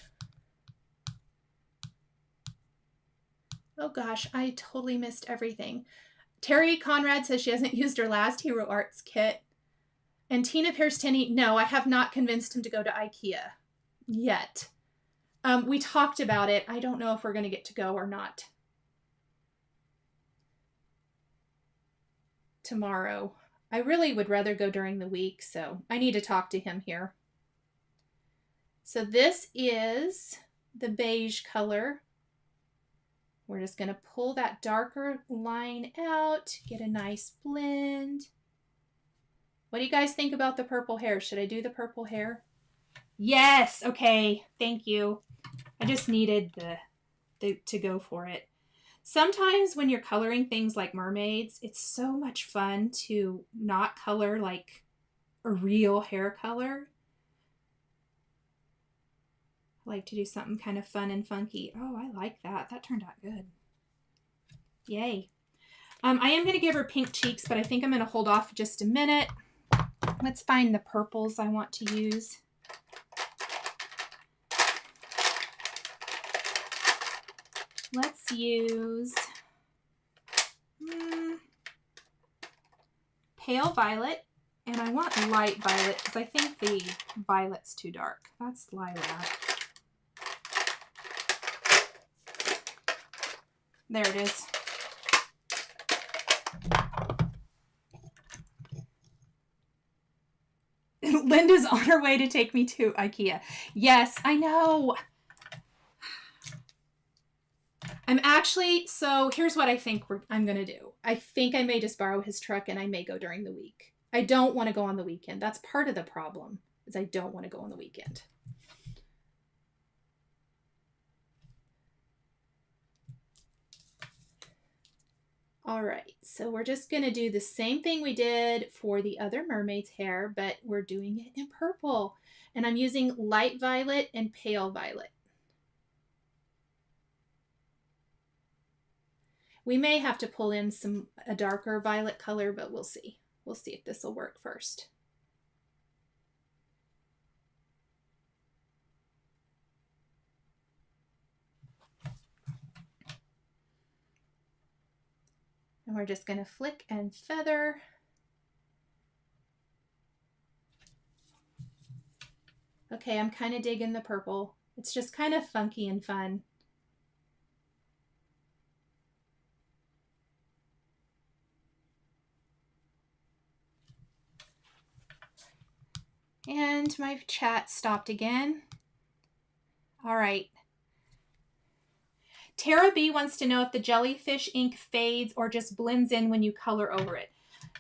Oh gosh, I totally missed everything. Terry Conrad says she hasn't used her last Hero Arts kit. And Tina Pierce-Tinney, no, I have not convinced him to go to IKEA yet. We talked about it. I don't know if we're going to get to go or not tomorrow. I really would rather go during the week, so I need to talk to him here. So this is the beige color. We're just going to pull that darker line out, get a nice blend. What do you guys think about the purple hair? Should I do the purple hair? Yes. Okay. Thank you. I just needed to go for it. Sometimes when you're coloring things like mermaids, it's so much fun to not color like a real hair color. I like to do something kind of fun and funky. Oh, I like that. That turned out good. Yay. I am going to give her pink cheeks, but I think I'm going to hold off just a minute. Let's find the purples I want to use. Let's use pale violet, and I want light violet because I think the violet's too dark. That's lilac. There it is. Linda's on her way to take me to IKEA. Yes, I know. I'm actually, so here's what I think I'm going to do. I think I may just borrow his truck and I may go during the week. I don't want to go on the weekend. That's part of the problem, is I don't want to go on the weekend. All right, so we're just going to do the same thing we did for the other mermaid's hair, but we're doing it in purple. And I'm using light violet and pale violet. We may have to pull in a darker violet color, but we'll see. We'll see if this will work first. And we're just going to flick and feather. Okay, I'm kind of digging the purple. It's just kind of funky and fun. And my chat stopped again. All right. Tara B wants to know if the jellyfish ink fades or just blends in when you color over it.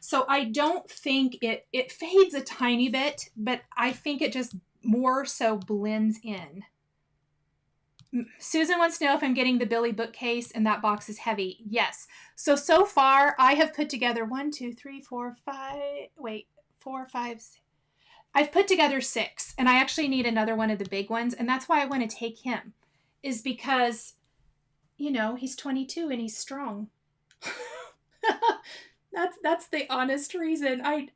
So I don't think it fades a tiny bit, but I think it just more so blends in. Susan wants to know if I'm getting the Billy bookcase and that box is heavy. Yes. So far I have put together 4, 5, 6. I've put together 6, and I actually need another one of the big ones, and that's why I want to take him, is because, you know, he's 22 and he's strong. That's the honest reason. I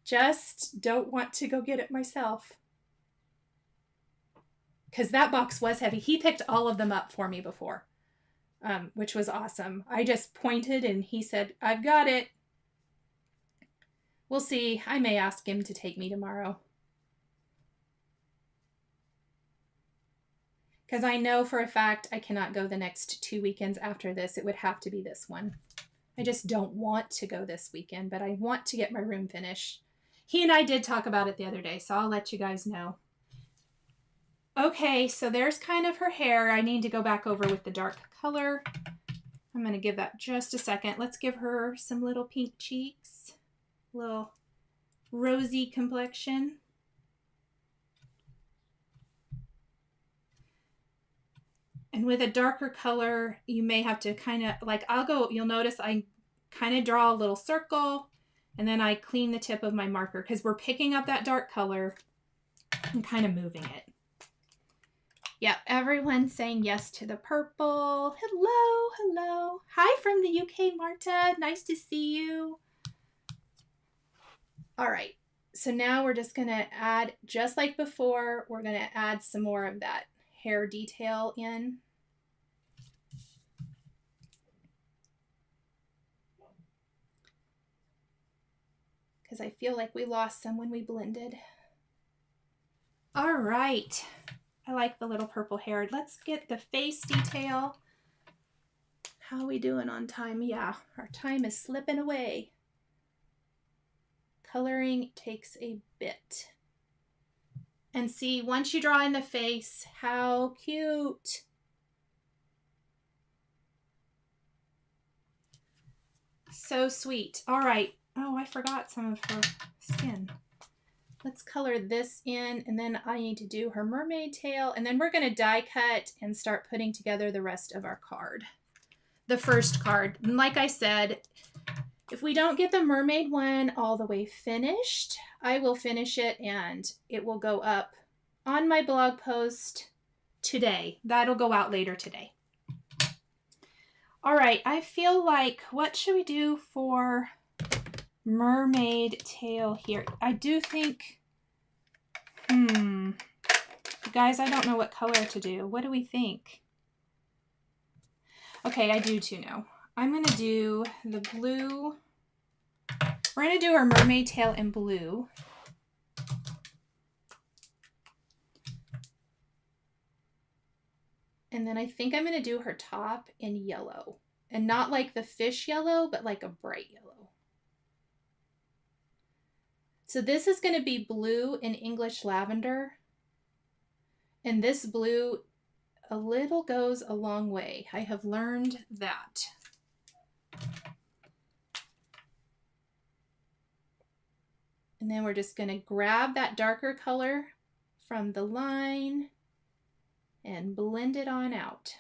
just don't want to go get it myself. Because that box was heavy. He picked all of them up for me before, which was awesome. I just pointed and he said, I've got it. We'll see. I may ask him to take me tomorrow. Because I know for a fact I cannot go the next 2 weekends after this. It would have to be this one. I just don't want to go this weekend, but I want to get my room finished. He and I did talk about it the other day, so I'll let you guys know. Okay, so there's kind of her hair. I need to go back over with the dark color. I'm going to give that just a second. Let's give her some little pink cheeks, little rosy complexion. And with a darker color, you may have to kind of, like, you'll notice I kind of draw a little circle and then I clean the tip of my marker because we're picking up that dark color and kind of moving it. Yep, everyone's saying yes to the purple. Hello, hello. Hi from the UK, Marta. Nice to see you. All right, so now we're just going to add, just like before, we're going to add some more of that hair detail in. Because I feel like we lost some when we blended. All right. I like the little purple hair. Let's get the face detail. How are we doing on time? Yeah, our time is slipping away. Coloring takes a bit. And see, once you draw in the face, how cute. So sweet. All right. Oh, I forgot some of her skin. let's color this in, and then I need to do her mermaid tail, and then we're going to die cut and start putting together the rest of our card. The first card. And like I said, if we don't get the mermaid one all the way finished, I will finish it and it will go up on my blog post today. That'll go out later today. All right, I feel like, what should we do for mermaid tail here? I do think, guys, I don't know what color to do. What do we think? Okay, I do too know. I'm going to do the blue. We're going to do our mermaid tail in blue. And then I think I'm going to do her top in yellow. And not like the fish yellow, but like a bright yellow. So this is going to be blue in English lavender. And this blue, a little goes a long way. I have learned that. And then we're just going to grab that darker color from the line and blend it on out.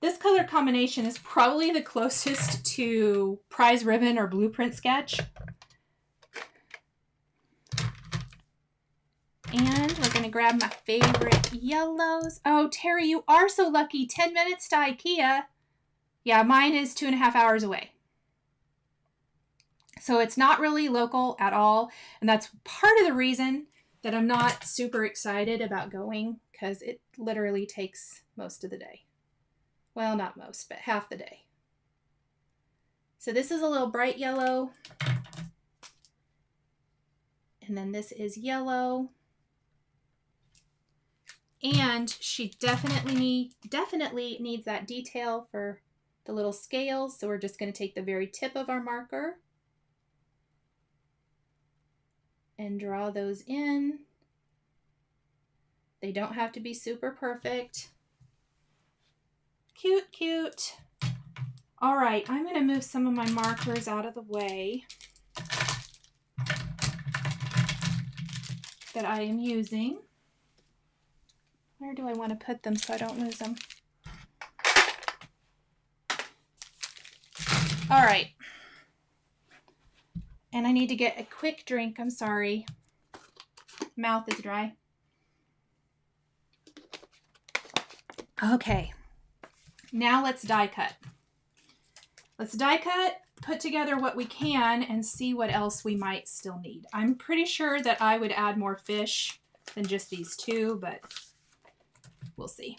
This color combination is probably the closest to prize ribbon or blueprint sketch. And we're going to grab my favorite yellows. Oh, Terry, you are so lucky. 10 minutes to IKEA. Yeah, mine is 2.5 hours away. So it's not really local at all. And that's part of the reason that I'm not super excited about going, because it literally takes most of the day. Well, not most, but half the day. So this is a little bright yellow. And then this is yellow. And she definitely needs that detail for the little scales. So we're just going to take the very tip of our marker and draw those in. They don't have to be super perfect. Cute, cute. All right, I'm going to move some of my markers out of the way that I am using. Where do I want to put them so I don't lose them? All right. And I need to get a quick drink. I'm sorry. Mouth is dry. Okay. Now let's die cut. Let's die cut, put together what we can, and see what else we might still need. I'm pretty sure that I would add more fish than just these two, but we'll see.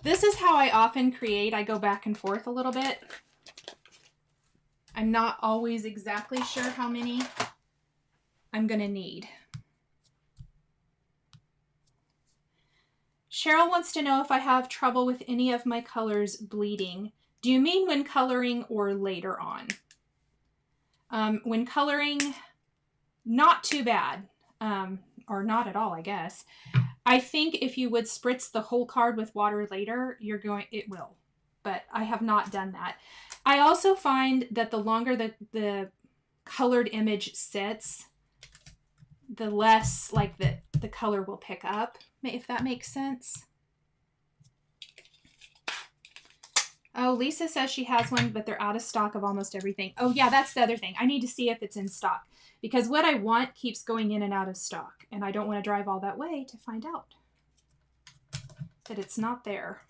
This is how I often create. I go back and forth a little bit. I'm not always exactly sure how many I'm going to need. Cheryl wants to know if I have trouble with any of my colors bleeding. Do you mean when coloring or later on? When coloring, not too bad, or not at all, I guess. I think if you would spritz the whole card with water later, it will, but I have not done that. I also find that the longer the colored image sits, the less like the color will pick up, if that makes sense. Oh, Lisa says she has one, but they're out of stock of almost everything. Oh yeah, that's the other thing. I need to see if it's in stock, because what I want keeps going in and out of stock, and I don't want to drive all that way to find out that it's not there.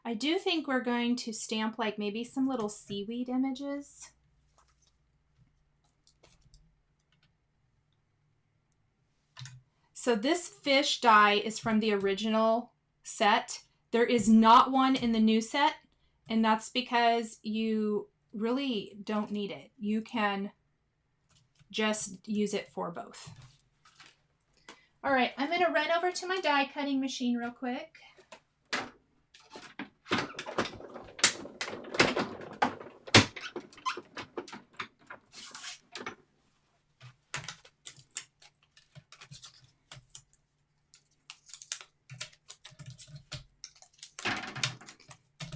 I do think we're going to stamp like maybe some little seaweed images. So this fish die is from the original set. There is not one in the new set, and that's because you really don't need it. You can just use it for both. All right, I'm going to run over to my die cutting machine real quick.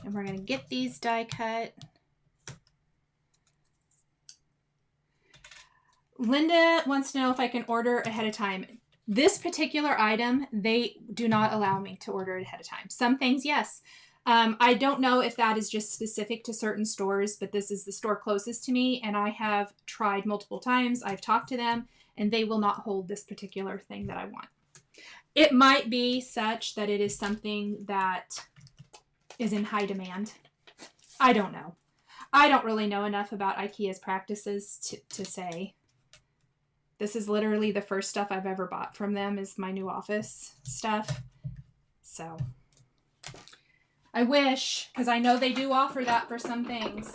And we're going to get these die cut. Linda wants to know if I can order ahead of time. This particular item, they do not allow me to order it ahead of time. Some things, yes. I don't know if that is just specific to certain stores, but this is the store closest to me, and I have tried multiple times. I've talked to them, and they will not hold this particular thing that I want. It might be such that it is something that is in high demand. I don't know. I don't really know enough about IKEA's practices to say. This is literally the first stuff I've ever bought from them is my new office stuff. So I wish, because I know they do offer that for some things.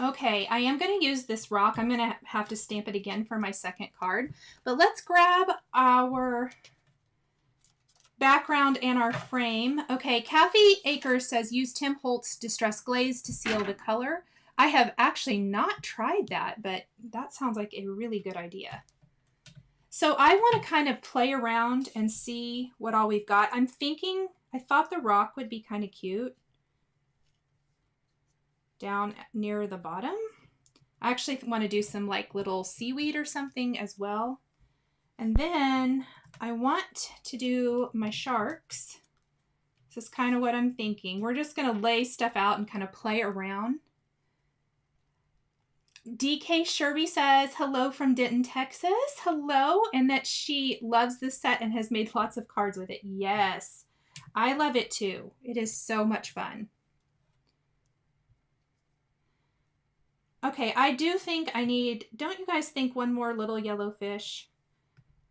Okay, I am going to use this rock. I'm going to have to stamp it again for my second card. But let's grab our background and our frame. Okay, Kathy Akers says use Tim Holtz Distress Glaze to seal the color. I have actually not tried that, but that sounds like a really good idea. So I want to kind of play around and see what all we've got. I'm thinking, I thought the rock would be kind of cute down near the bottom. I actually want to do some like little seaweed or something as well. And then I want to do my sharks. This is kind of what I'm thinking. We're just going to lay stuff out and kind of play around. DK Sherby says, hello from Denton, Texas. Hello. And that she loves this set and has made lots of cards with it. Yes, I love it too. It is so much fun. Okay, I do think I need, don't you guys think one more little yellow fish?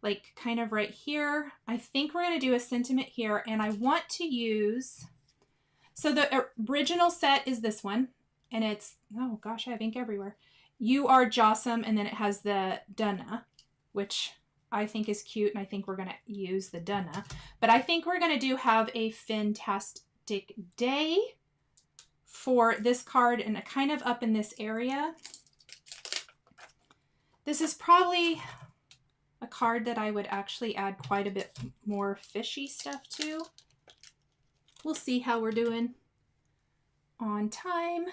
Like kind of right here. I think we're going to do a sentiment here, and I want to use, so the original set is this one, and it's, oh gosh, I have ink everywhere. You Are Jawsome, and then it has the Duh-nuh, which I think is cute, and I think we're going to use the Duh-nuh. But I think we're going to do have a fantastic day for this card, and kind of up in this area. This is probably a card that I would actually add quite a bit more fishy stuff to. We'll see how we're doing on time.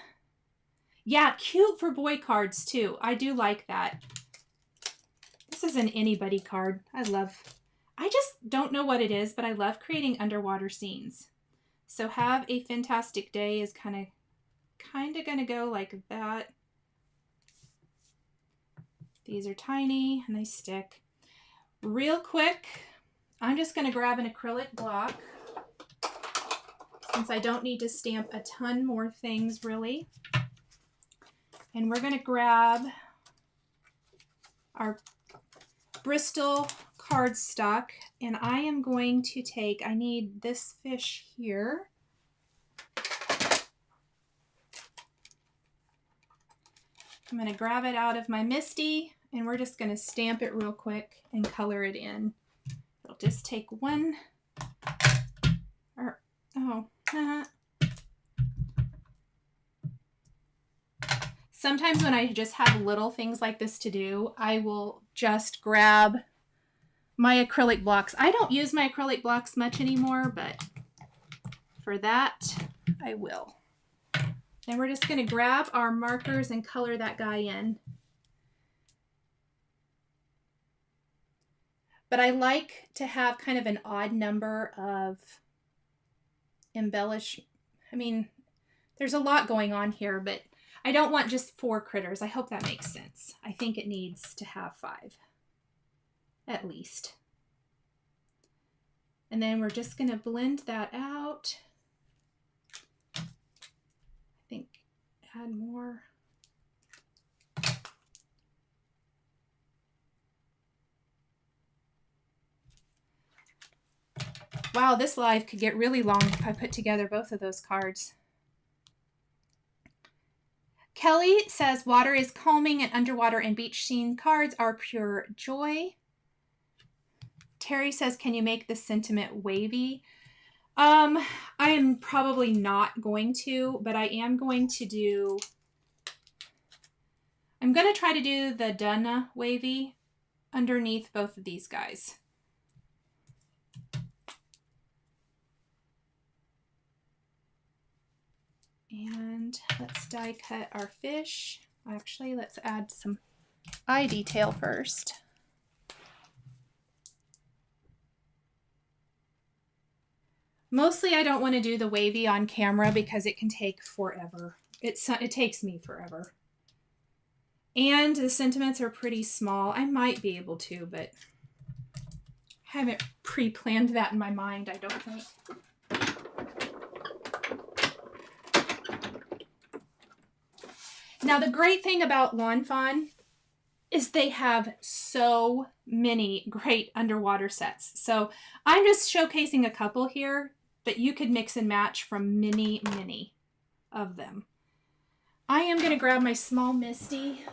Yeah, cute for boy cards too. I do like that. This is an anybody card. I just don't know what it is, but I love creating underwater scenes. So have a fantastic day is kind of going to go like that. These are tiny and they stick. Real quick, I'm just going to grab an acrylic block since I don't need to stamp a ton more things really. And we're going to grab our Bristol cardstock, and I am going to take, I need this fish here. I'm going to grab it out of my Misty, and we're just going to stamp it real quick and color it in. It'll just take one, or, oh, sometimes when I just have little things like this to do, I will just grab my acrylic blocks. I don't use my acrylic blocks much anymore, but for that, I will. And we're just going to grab our markers and color that guy in. But I like to have kind of an odd number of embellish. I mean, there's a lot going on here, but I don't want just 4 critters. I hope that makes sense. I think it needs to have 5, at least. And then we're just going to blend that out. I think add more. Wow, this live could get really long if I put together both of those cards. Kelly says water is calming and underwater and beach scene cards are pure joy. Terry says, can you make the sentiment wavy? I am probably not going to, but I am going to do, I'm going to try to do the Duh-nuh wavy underneath both of these guys. And let's die cut our fish. Actually, let's add some eye detail first. Mostly I don't want to do the wavy on camera because it can take forever. It takes me forever. And the sentiments are pretty small. I might be able to, but I haven't pre-planned that in my mind, I don't think. Now, the great thing about Lawn Fawn is they have so many great underwater sets. So I'm just showcasing a couple here, but you could mix and match from many, many of them. I am going to grab my small Misty.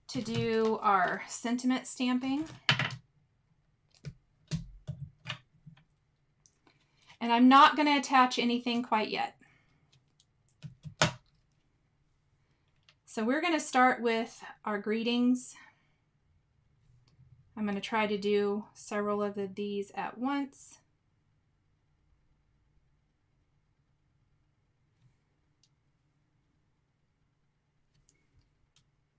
To do our sentiment stamping. And I'm not going to attach anything quite yet. So we're going to start with our greetings. I'm going to try to do several of these at once.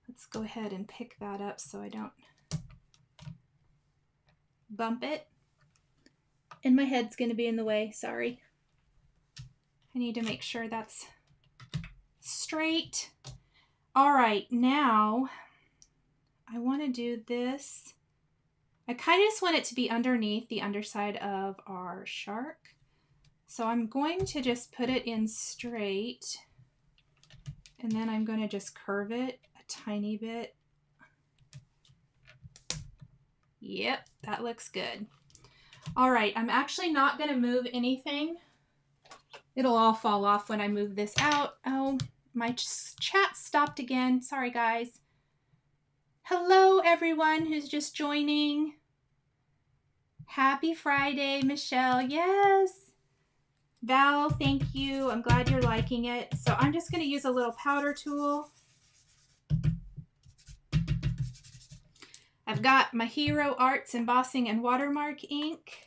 Let's go ahead and pick that up so I don't bump it. And my head's going to be in the way, sorry. I need to make sure that's straight. All right, now I want to do this. I kind of just want it to be underneath the underside of our shark. So I'm going to just put it in straight, and then I'm going to just curve it a tiny bit. Yep, that looks good. All right, I'm actually not going to move anything. It'll all fall off when I move this out. Oh, my chat stopped again. Sorry, guys. Hello, everyone who's just joining. Happy Friday, Michelle. Yes. Val, thank you. I'm glad you're liking it. So I'm just going to use a little powder tool. I've got my Hero Arts embossing and watermark ink.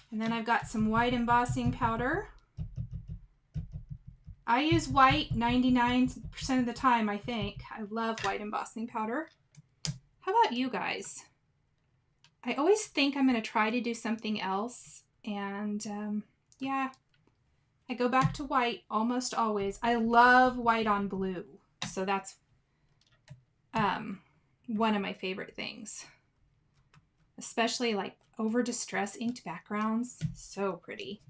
And then I've got some white embossing powder. I use white 99% of the time, I think. I love white embossing powder. How about you guys? I always think I'm going to try to do something else. And yeah, I go back to white almost always. I love white on blue. So that's one of my favorite things. Especially like over distress inked backgrounds. So pretty.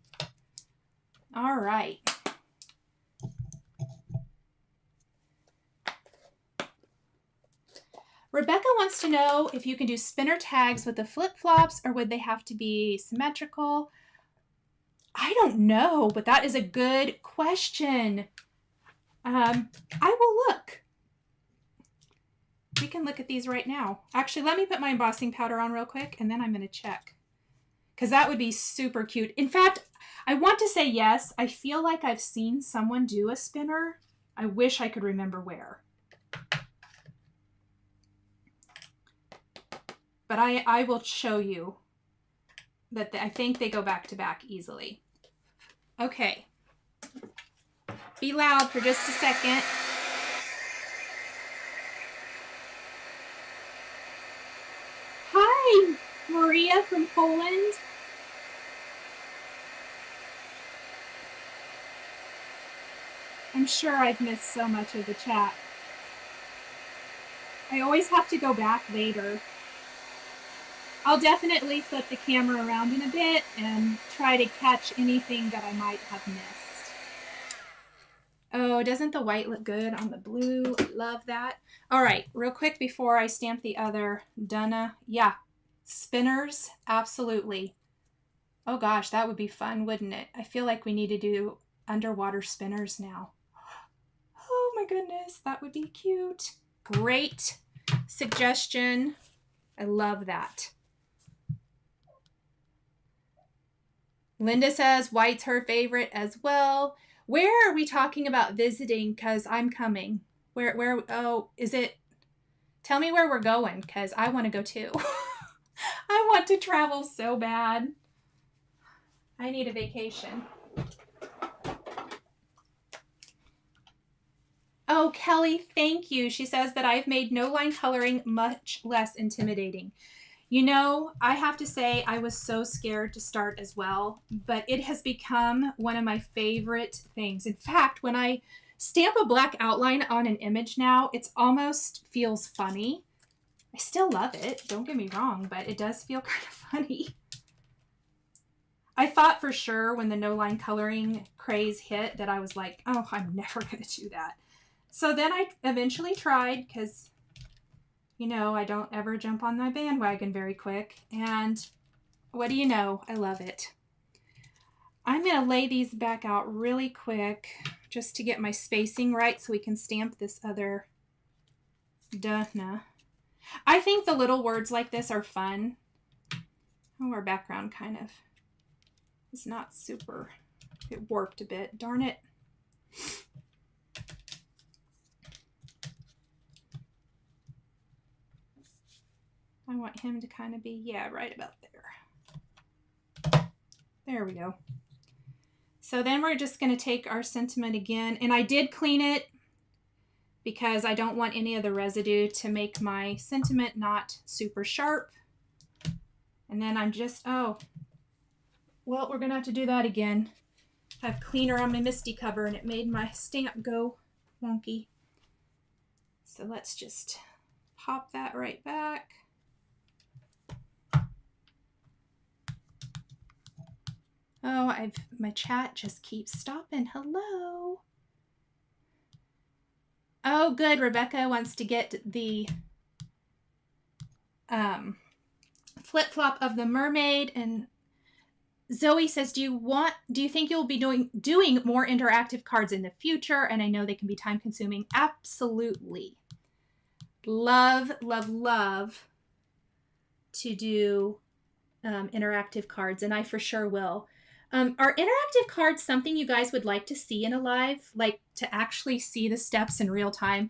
All right. Rebecca wants to know if you can do spinner tags with the flip-flops or would they have to be symmetrical? I don't know, but that is a good question. I will look. We can look at these right now. Actually, let me put my embossing powder on real quick and then I'm going to check. Because that would be super cute. In fact, I want to say yes. I feel like I've seen someone do a spinner. I wish I could remember where. But I will show you that I think they go back to back easily. Okay. Be loud for just a second. Hi, Maria from Poland. I'm sure I've missed so much of the chat. I always have to go back later. I'll definitely flip the camera around in a bit and try to catch anything that I might have missed. Oh, doesn't the white look good on the blue? I love that. All right, real quick before I stamp the other Duh-nuh. Yeah, spinners, absolutely. Oh gosh, that would be fun, wouldn't it? I feel like we need to do underwater spinners now. Oh my goodness, that would be cute. Great suggestion. I love that. Linda says white's her favorite as well. Where are we talking about visiting? Because I'm coming. Where, oh, is it? Tell me where we're going, because I want to go too. I want to travel so bad. I need a vacation. Oh, Kelly, thank you. She says that I've made no line coloring much less intimidating. You know, I have to say I was so scared to start as well, but it has become one of my favorite things. In fact, when I stamp a black outline on an image now, it almost feels funny. I still love it, don't get me wrong, but it does feel kind of funny. I thought for sure when the no line coloring craze hit that I was like, oh, I'm never going to do that. So then I eventually tried because, you know, I don't ever jump on my bandwagon very quick. And what do you know? I love it. I'm going to lay these back out really quick just to get my spacing right so we can stamp this other Duh-nuh. I think the little words like this are fun. Oh, our background kind of is not super. It warped a bit. Darn it. I want him to kind of be, yeah, right about there. There we go. So then we're just going to take our sentiment again. And I did clean it because I don't want any of the residue to make my sentiment not super sharp. And then I'm just, oh, well, we're going to have to do that again. I have cleaner on my Misty cover and it made my stamp go wonky. So let's just pop that right back. Oh, my chat just keeps stopping. Hello. Oh, good. Rebecca wants to get the flip-flop of the mermaid, and Zoe says, do you think you'll be doing more interactive cards in the future? And I know they can be time consuming. Absolutely. Love, love, love to do interactive cards, and I for sure will. Are interactive cards something you guys would like to see in a live? Like to actually see the steps in real time?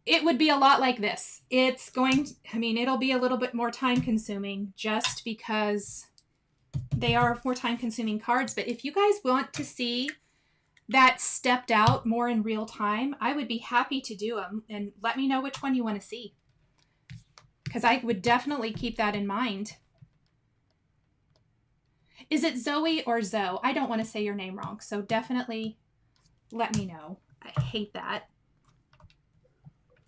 It would be a lot like this. It's going, I mean, it'll be a little bit more time consuming just because they are more time consuming cards. But if you guys want to see that stepped out more in real time, I would be happy to do them, and let me know which one you want to see, because I would definitely keep that in mind. Is it Zoe or Zoe? I don't want to say your name wrong, so definitely let me know. I hate that.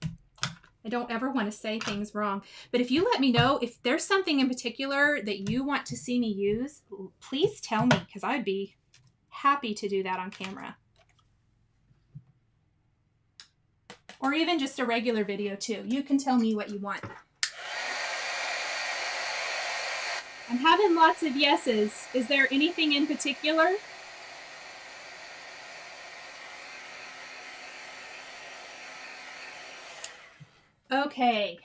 I don't ever want to say things wrong. But if you let me know, if there's something in particular that you want to see me use, please tell me, because I'd be happy to do that on camera. Or even just a regular video too. You can tell me what you want. I'm having lots of yeses. Is there anything in particular? Okay.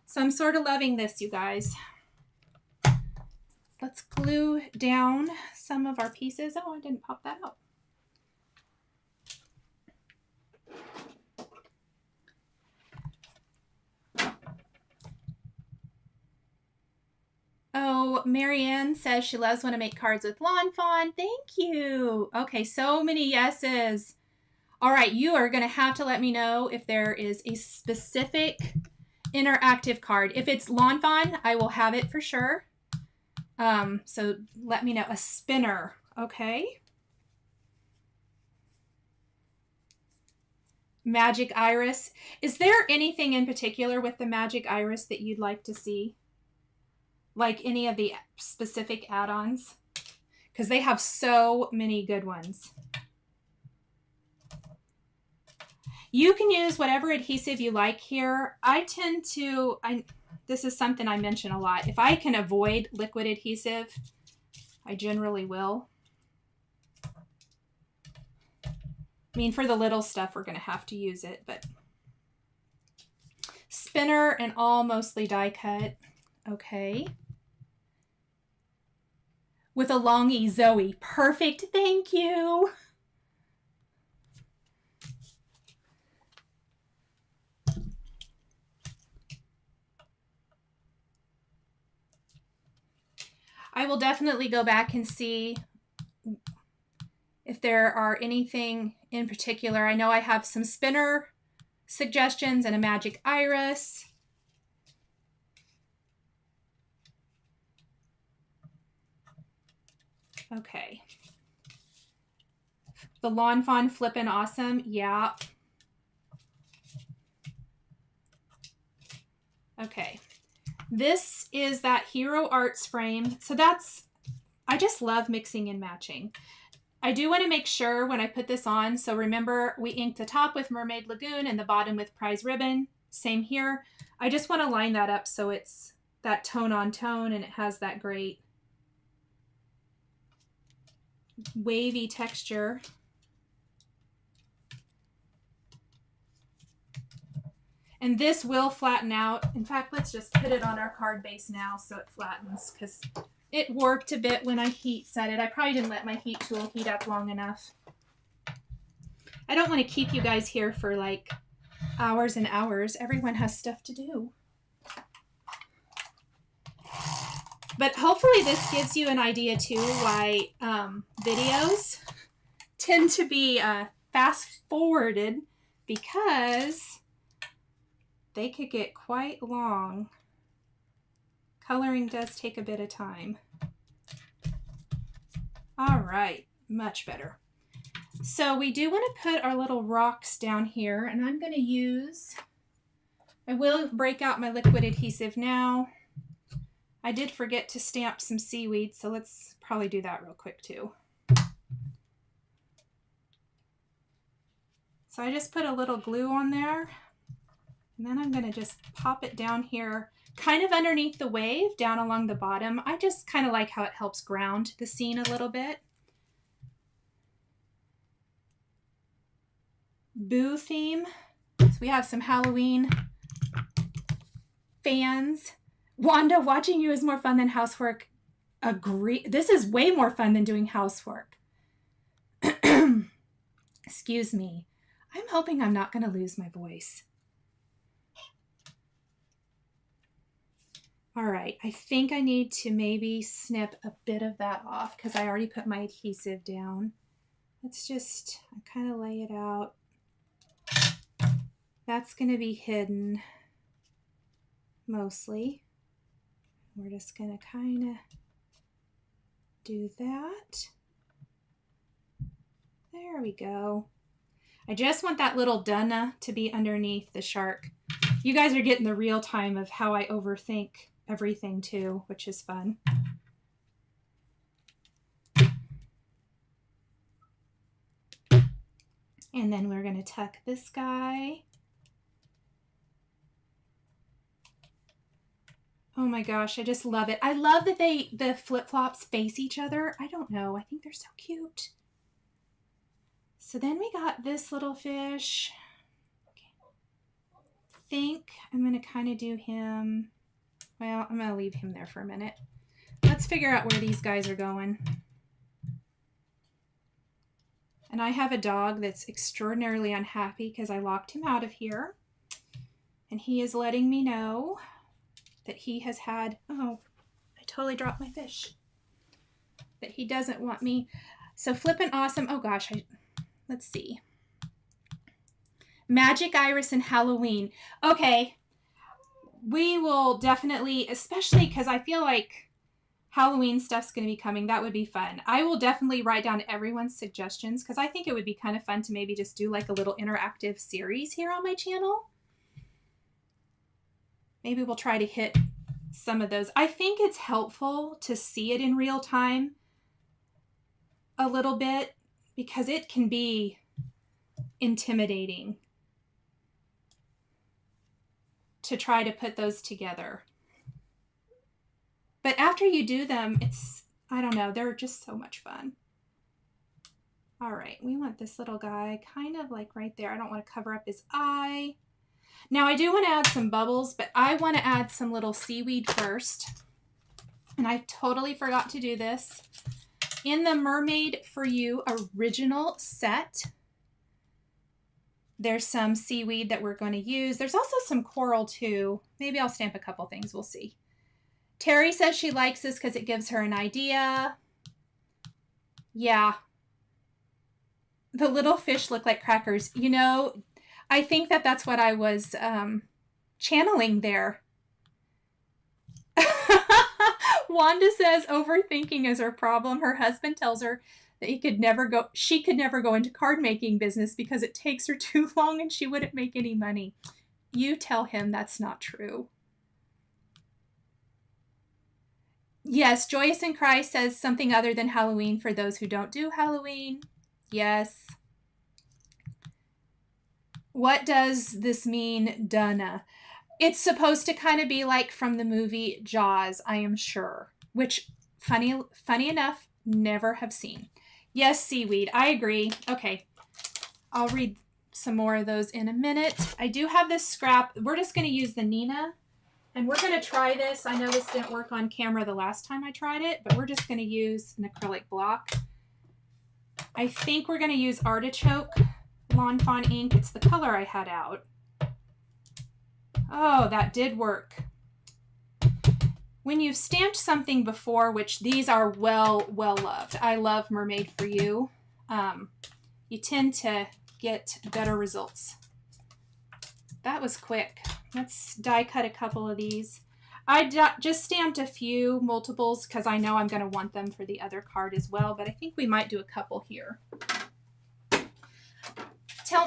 So I'm sort of loving this, you guys. Let's glue down some of our pieces. Oh, I didn't pop that out. Oh, Marianne says she loves when I make cards with Lawn Fawn. Thank you. Okay, so many yeses. All right, you are going to have to let me know if there is a specific interactive card. If it's Lawn Fawn, I will have it for sure. So let me know. A spinner. Okay. Magic Iris. Is there anything in particular with the Magic Iris that you'd like to see? Like any of the specific add-ons? Because they have so many good ones. You can use whatever adhesive you like here. I tend to, this is something I mention a lot. If I can avoid liquid adhesive, I generally will. I mean, for the little stuff, we're going to have to use it, but spinner and all mostly die cut. Okay. with a long E, Zoe. Perfect, thank you. I will definitely go back and see if there are anything in particular. I know I have some spinner suggestions and a magic iris. Okay. The Lawn Fawn flippin' awesome. Yeah. Okay. This is that Hero Arts frame. So I just love mixing and matching. I do want to make sure when I put this on, so remember we inked the top with Mermaid Lagoon and the bottom with Prize Ribbon. Same here. I just want to line that up so it's that tone on tone and it has that great wavy texture. And this will flatten out. In fact, let's just put it on our card base now so it flattens, because it warped a bit when I heat set it. I probably didn't let my heat tool heat up long enough. I don't want to keep you guys here for like hours and hours. Everyone has stuff to do. But hopefully this gives you an idea too why videos tend to be fast forwarded, because they could get quite long. Coloring does take a bit of time. All right, much better. So we do want to put our little rocks down here, and I'm going to use, I will break out my liquid adhesive now. I did forget to stamp some seaweed, so let's probably do that real quick too. So I just put a little glue on there, and then I'm going to just pop it down here, kind of underneath the wave, down along the bottom. I just kind of like how it helps ground the scene a little bit. Boo theme. So we have some Halloween fans. Wanda, watching you is more fun than housework. Agree. This is way more fun than doing housework. Excuse me. I'm hoping I'm not going to lose my voice. All right, I think I need to maybe snip a bit of that off because I already put my adhesive down. Let's just kind of lay it out. That's going to be hidden mostly. We're just going to kind of do that. There we go. I just want that little Duh-nuh to be underneath the shark. You guys are getting the real time of how I overthink everything too, which is fun. And then we're going to tuck this guy. Oh my gosh, I just love it. I love that the flip-flops face each other. I don't know, I think they're so cute. So then we got this little fish. Okay. I think I'm going to kind of do him. Well, I'm going to leave him there for a minute. Let's figure out where these guys are going. And I have a dog that's extraordinarily unhappy because I locked him out of here. And he is letting me know that he has had, oh, I totally dropped my fish. That he doesn't want me. So flippin' awesome. Oh gosh, let's see. Magic Iris and Halloween. Okay. We will definitely, especially because I feel like Halloween stuff's going to be coming. That would be fun. I will definitely write down everyone's suggestions because I think it would be kind of fun to maybe just do like a little interactive series here on my channel. Maybe we'll try to hit some of those. I think it's helpful to see it in real time a little bit because it can be intimidating to try to put those together. But after you do them, it's, I don't know, they're just so much fun. All right, we want this little guy kind of like right there. I don't want to cover up his eye. Now I do want to add some bubbles, but I want to add some little seaweed first. and I totally forgot to do this. In the Mermaid for You original set, there's some seaweed that we're going to use. There's also some coral too. Maybe I'll stamp a couple things. We'll see. Terry says she likes this because it gives her an idea. Yeah. The little fish look like crackers. You know, I think that that's what I was channeling there. Wanda says overthinking is her problem. Her husband tells her that she could never go into card making business because it takes her too long and she wouldn't make any money. You tell him that's not true. Yes, Joyous and Cry says something other than Halloween for those who don't do Halloween. Yes. What does this mean, Duh-nuh? It's supposed to kind of be like from the movie Jaws, I am sure. Which, funny enough, never have seen. Yes, seaweed. I agree. Okay. I'll read some more of those in a minute. I do have this scrap. We're just going to use the Nina. And we're going to try this. I know this didn't work on camera the last time I tried it, but we're just going to use an acrylic block. I think we're going to use Artichoke Lawn Fawn ink. It's the color I had out. Oh, that did work. When you've stamped something before, which these are well loved. I love Mermaid for You. You tend to get better results. That was quick. Let's die cut a couple of these. I just stamped a few multiples because I know I'm going to want them for the other card as well, but I think we might do a couple here.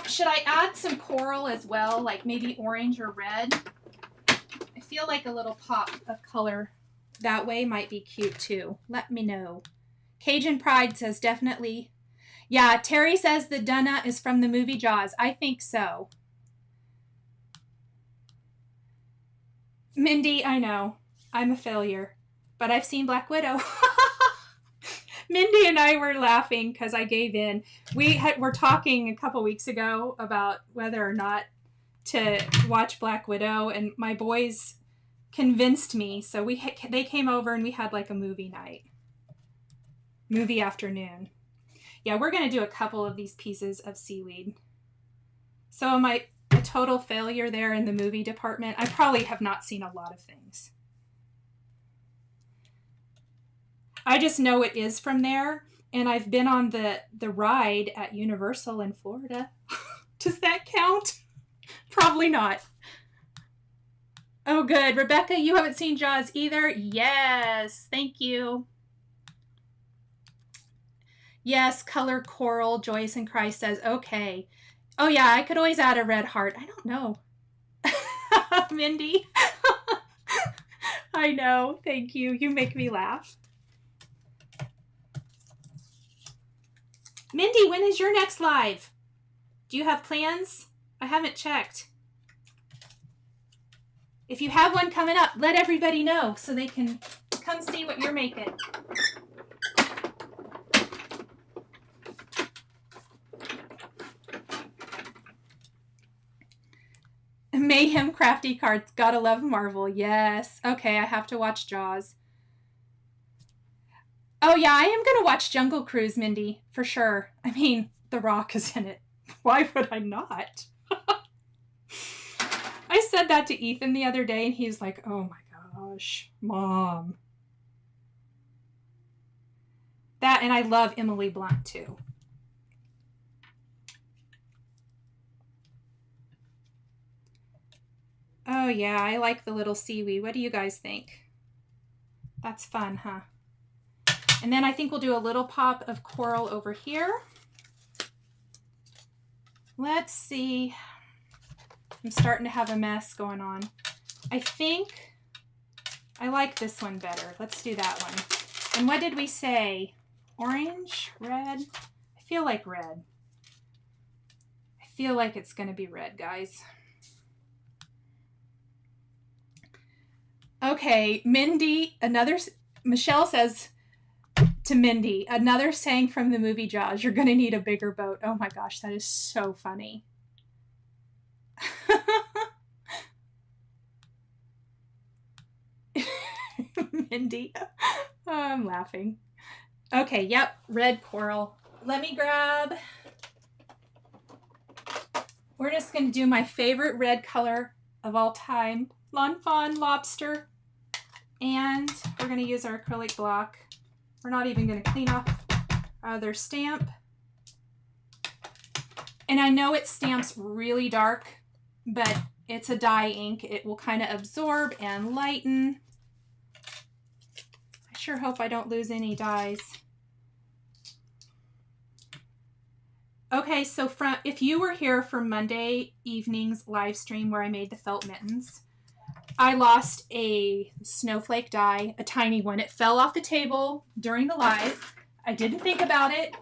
Should I add some coral as well, like maybe orange or red? I feel like a little pop of color that way might be cute too. Let me know. Cajun Pride says definitely. Yeah, Terry says the Duh-nuh is from the movie Jaws. I think so. Mindy, I know. I'm a failure. But I've seen Black Widow. Mindy and I were laughing because I gave in. Were talking a couple weeks ago about whether or not to watch Black Widow, and my boys convinced me. So they came over and we had like a movie night. Movie afternoon. Yeah, we're going to do a couple of these pieces of seaweed. So am I a total failure there in the movie department? I probably have not seen a lot of things. I just know it is from there, and I've been on the ride at Universal in Florida. Does that count? Probably not. Oh, good. Rebecca, you haven't seen Jaws either? Yes. Thank you. Yes, color coral, Joyce and Christ says, okay. Oh, yeah, I could always add a red heart. I don't know. Mindy. I know. Thank you. You make me laugh. Mindy, when is your next live? Do you have plans? I haven't checked. If you have one coming up, let everybody know so they can come see what you're making. Mayhem Crafty Cards. Gotta love Marvel. Yes. Okay, I have to watch Jaws. Oh, yeah, I am going to watch Jungle Cruise, Mindy, for sure. I mean, The Rock is in it. Why would I not? I said that to Ethan the other day, and he's like, oh my gosh, Mom. That, and I love Emily Blunt, too. Oh, yeah, I like the little seaweed. What do you guys think? That's fun, huh? And then I think we'll do a little pop of coral over here. Let's see. I'm starting to have a mess going on. I think I like this one better. Let's do that one. And what did we say? Orange? Red? I feel like red. I feel like it's going to be red, guys. Okay, Mindy, Michelle says to Mindy, another saying from the movie Jaws, you're going to need a bigger boat. Oh my gosh, that is so funny. Mindy. Oh, I'm laughing. Okay, yep, red coral. Let me grab... We're just going to do my favorite red color of all time, Lawn Fawn lobster. And we're going to use our acrylic block. We're not even going to clean off their stamp. And I know it stamps really dark, but it's a dye ink. It will kind of absorb and lighten. I sure hope I don't lose any dyes. Okay, so if you were here for Monday evening's live stream where I made the felt mittens, I lost a snowflake die, a tiny one. It fell off the table during the live. I didn't think about it.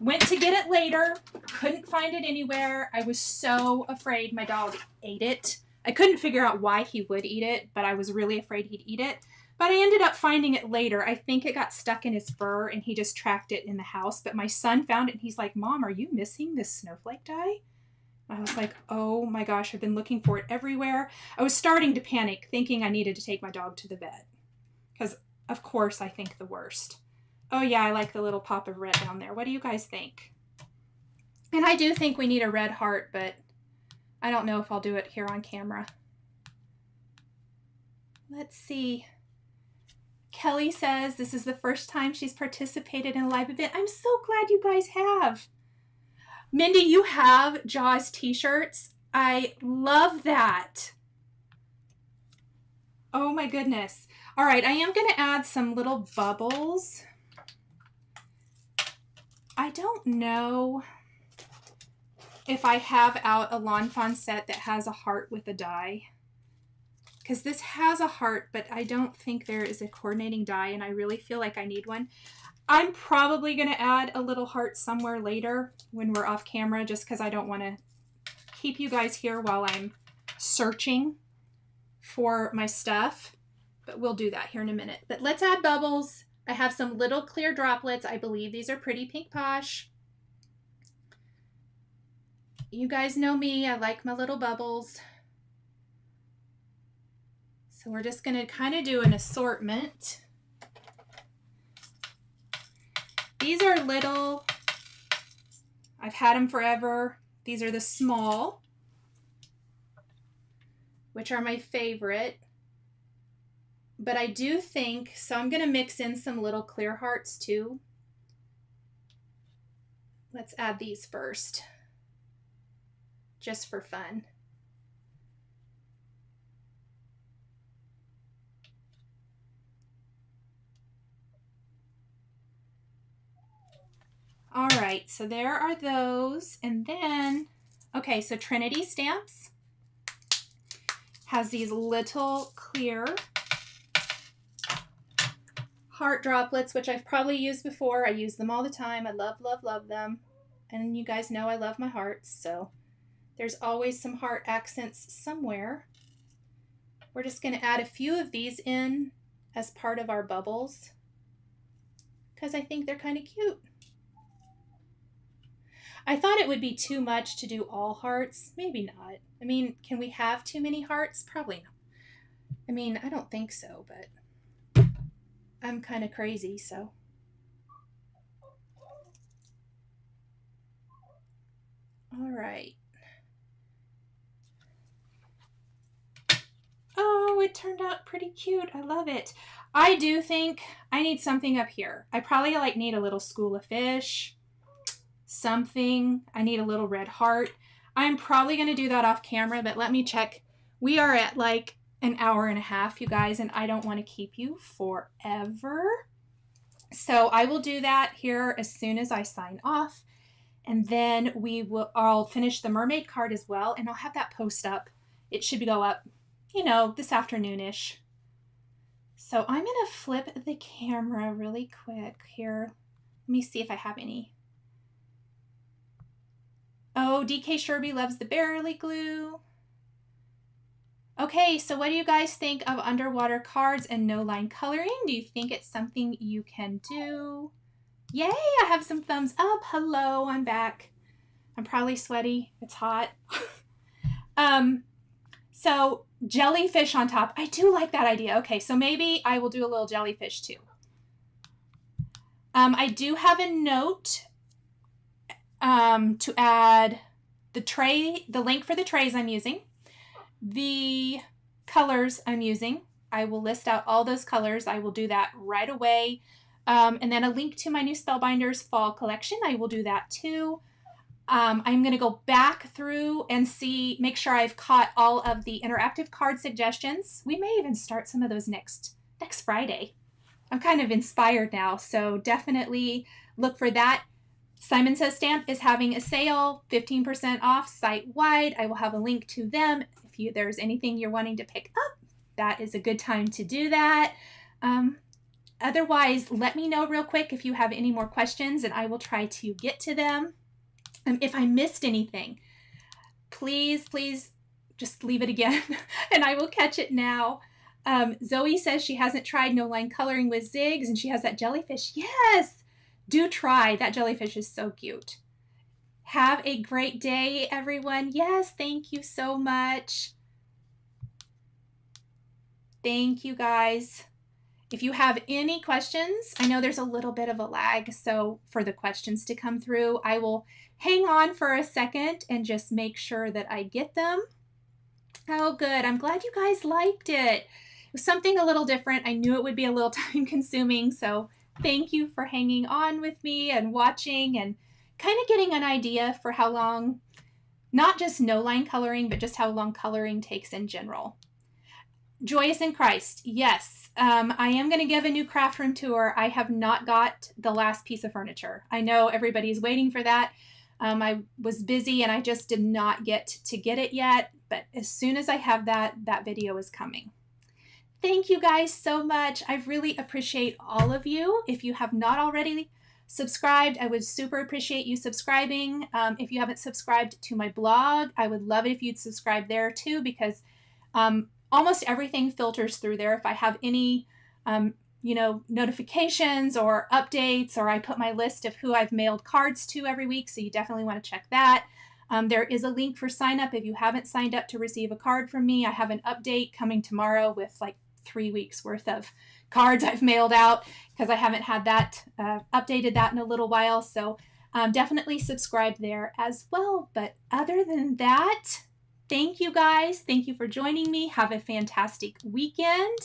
Went to get it later. Couldn't find it anywhere. I was so afraid my dog ate it. I couldn't figure out why he would eat it, but I was really afraid he'd eat it. But I ended up finding it later. I think it got stuck in his fur and he just tracked it in the house. But my son found it and he's like, Mom, are you missing this snowflake die? I was like, oh my gosh, I've been looking for it everywhere. I was starting to panic, thinking I needed to take my dog to the vet. Because, of course, I think the worst. Oh yeah, I like the little pop of red down there. What do you guys think? And I do think we need a red heart, but I don't know if I'll do it here on camera. Let's see. Kelly says this is the first time she's participated in a live event. I'm so glad you guys have. Mindy, you have Jaws t-shirts. I love that. Oh my goodness. All right, I am going to add some little bubbles. I don't know if I have out a Lawn Fawn set that has a heart with a die. Because this has a heart, but I don't think there is a coordinating die, and I really feel like I need one. I'm probably going to add a little heart somewhere later when we're off camera, just because I don't want to keep you guys here while I'm searching for my stuff. But we'll do that here in a minute. But let's add bubbles. I have some little clear droplets. I believe these are Pretty Pink Posh. You guys know me. I like my little bubbles. So we're just going to kind of do an assortment. These are little. I've had them forever. These are the small, which are my favorite. But I do think, so I'm going to mix in some little clear hearts too. Let's add these first, just for fun. All right, so there are those. And then, okay, so Trinity Stamps has these little clear heart droplets, which I've probably used before. I use them all the time. I love, love, love them. And you guys know I love my hearts, so there's always some heart accents somewhere. We're just going to add a few of these in as part of our bubbles because I think they're kind of cute. I thought it would be too much to do all hearts. Maybe not. I mean, can we have too many hearts? Probably not. I mean, I don't think so, but I'm kind of crazy, so. All right. Oh, it turned out pretty cute. I love it. I do think I need something up here. I probably need a little school of fish. Something. I need a little red heart. I'm probably going to do that off camera, but let me check. We are at like an hour and a half, you guys, and I don't want to keep you forever. So I will do that here as soon as I sign off. And then I'll finish the mermaid card as well, and I'll have that post up. It should go up, you know, this afternoonish. So I'm going to flip the camera really quick here. Let me see if I have any. Oh, DK Sherby loves the barely glue. Okay, so what do you guys think of underwater cards and no line coloring? Do you think it's something you can do? Yay, I have some thumbs up. Hello, I'm back. I'm probably sweaty. It's hot. So jellyfish on top. I do like that idea. Okay, so maybe I will do a little jellyfish too. I do have a note to add the link for the trays I'm using, the colors I'm using. I will list out all those colors. I will do that right away. And then a link to my new Spellbinders fall collection. I will do that too. I'm going to go back through and make sure I've caught all of the interactive card suggestions. We may even start some of those next Friday. I'm kind of inspired now, so definitely look for that. Simon Says Stamp is having a sale, 15% off site-wide. I will have a link to them. If there's anything you're wanting to pick up, that is a good time to do that. Otherwise, let me know real quick if you have any more questions, and I will try to get to them. If I missed anything, please just leave it again and I will catch it now. Zoe says she hasn't tried no line coloring with zigs and she has that jellyfish. Yes, do try. That jellyfish is so cute. Have a great day, everyone. Yes, thank you so much. Thank you, guys. If you have any questions, I know there's a little bit of a lag, so for the questions to come through, I will hang on for a second and just make sure that I get them. Oh, good. I'm glad you guys liked it. It was something a little different. I knew it would be a little time consuming, so thank you for hanging on with me and watching and kind of getting an idea for how long, not just no line coloring, but just how long coloring takes in general. Joyous in Christ. Yes, I am going to give a new craft room tour. I have not got the last piece of furniture. I know everybody's waiting for that. I was busy and I just did not get to get it yet. But as soon as I have that video is coming. Thank you guys so much. I really appreciate all of you. If you have not already subscribed, I would super appreciate you subscribing. If you haven't subscribed to my blog, I would love it if you'd subscribe there too, because almost everything filters through there. If I have any, notifications or updates, or I put my list of who I've mailed cards to every week. So you definitely want to check that. There is a link for sign up if you haven't signed up to receive a card from me. I have an update coming tomorrow with like 3 weeks worth of cards I've mailed out because I haven't had that updated that in a little while. So definitely subscribe there as well. But other than that, thank you guys. Thank you for joining me. Have a fantastic weekend.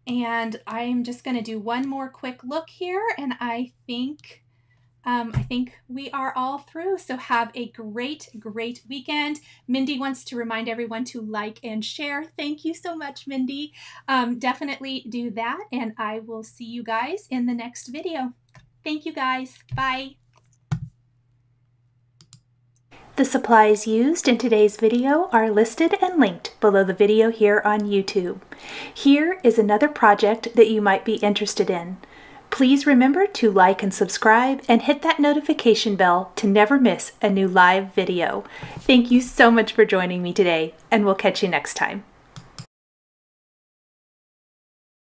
And I'm just going to do one more quick look here, and I think we are all through. So have a great weekend. Mindy wants to remind everyone to like and share. Thank you so much, Mindy. Definitely do that, and I will see you guys in the next video. Thank you guys. Bye. The supplies used in today's video are listed and linked below the video here on YouTube. Here is another project that you might be interested in. Please remember to like and subscribe and hit that notification bell to never miss a new live video. Thank you so much for joining me today, and we'll catch you next time.